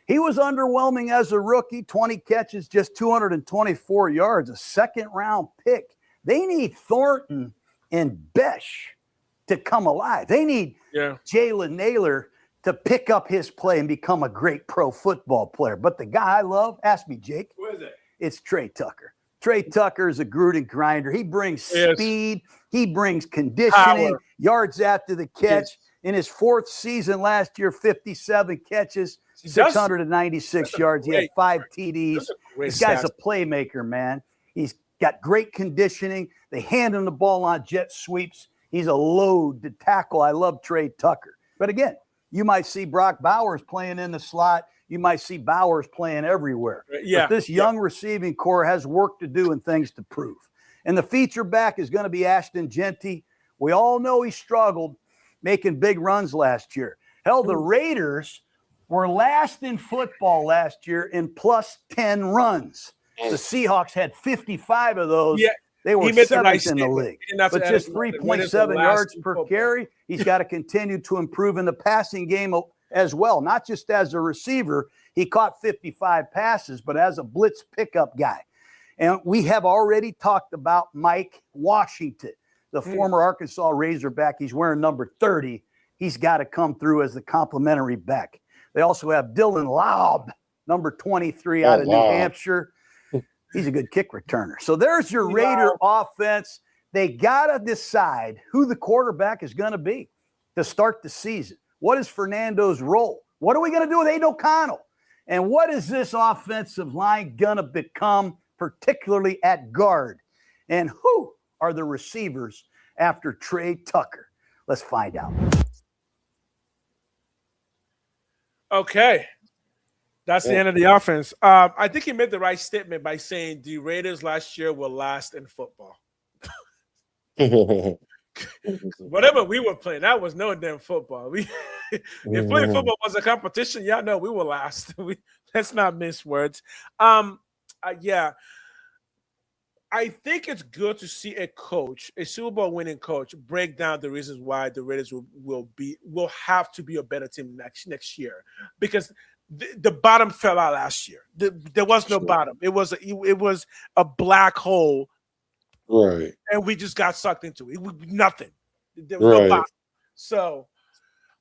He was underwhelming as a rookie, 20 catches, just 224 yards, a second-round pick. They need Thornton and Besh to come alive. They need Jalen Naylor to pick up his play and become a great pro football player. But the guy I love, ask me, Jake. Who is it? It's Trey Tucker. Trey Tucker is a Gruden grinder. He brings speed. He brings conditioning, yards after the catch. In his 4th season last year, 57 catches, 696 yards. He had 5 TDs. This guy's a playmaker, man. He's got great conditioning. They hand him the ball on jet sweeps. He's a load to tackle. I love Trey Tucker. But again, you might see Brock Bowers playing in the slot. You might see Bowers playing everywhere. But this young receiving core has work to do and things to prove. And the feature back is going to be Ashton Genty. We all know he struggled making big runs last year. Hell, the Raiders were last in football last year in plus 10 runs. The Seahawks had 55 of those. They were 7th in the league. But just 3.7 yards per carry. He's got to continue to improve in the passing game as well, not just as a receiver. He caught 55 passes, but as a blitz pickup guy. And we have already talked about Mike Washington, the former Arkansas Razorback. He's wearing number 30. He's got to come through as the complimentary back. They also have Dylan Laub, number 23 out of New Hampshire. He's a good kick returner. So there's your Raider offense. They got to decide who the quarterback is going to be to start the season. What is Fernando's role? What are we going to do with Aiden O'Connell? And what is this offensive line going to become, particularly at guard? And who are the receivers after Trey Tucker? Let's find out. Okay. That's the end of the offense. I think he made the right statement by saying the Raiders last year were last in football. Whatever we were playing, that was no damn football. If playing football was a competition, y'all know we were last. Let's not mince words. I think it's good to see a coach, a Super Bowl winning coach, break down the reasons why the Raiders will have to be a better team next year, because the bottom fell out last year. There was no bottom. It was a black hole, right? And we just got sucked into it. Nothing. There was no bottom. So,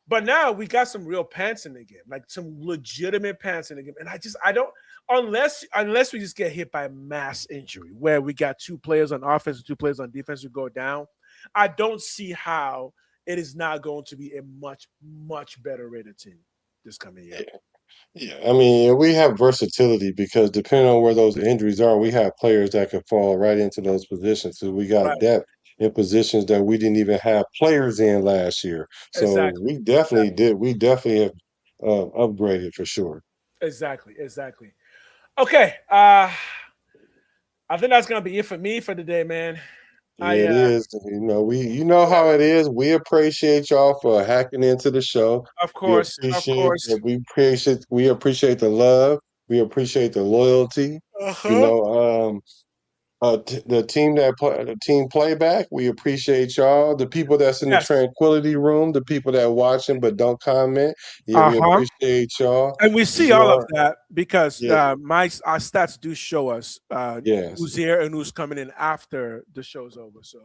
but now we got some real pants in the game, like some legitimate pants in the game. And I don't, unless we just get hit by a mass injury where we got 2 players on offense and 2 players on defense who go down, I don't see how it is not going to be a much, much better rated team this coming year. Yeah, I mean, we have versatility because depending on where those injuries are, we have players that can fall right into those positions. So we got depth in positions that we didn't even have players in last year. So we definitely We definitely have upgraded for sure. Exactly. Okay. I think that's gonna be it for me for today, man. Yeah, it is. You know how it is. We appreciate y'all for hacking into the show. Of course. We appreciate the love. We appreciate the loyalty. the team playback. We appreciate y'all. The people that's in the tranquility room, the people that watching but don't comment. Yeah, we appreciate y'all. And we see all of that because our stats do show us who's here and who's coming in after the show's over. So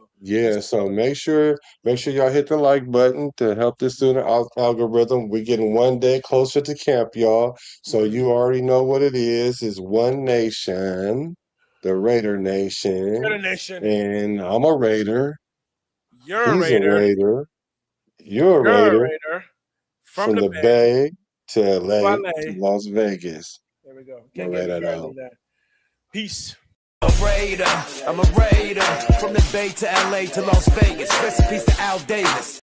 so make sure y'all hit the like button to help the student algorithm. We're getting one day closer to camp, y'all. So you already know what it is. It's One Nation. The Raider Nation. And I'm a Raider. He's a Raider. You're a Raider. From the Bay to LA to Las Vegas. There we go. Can't get it out. Peace. I'm a Raider from the Bay to LA to Las Vegas. Recipes to Al Davis.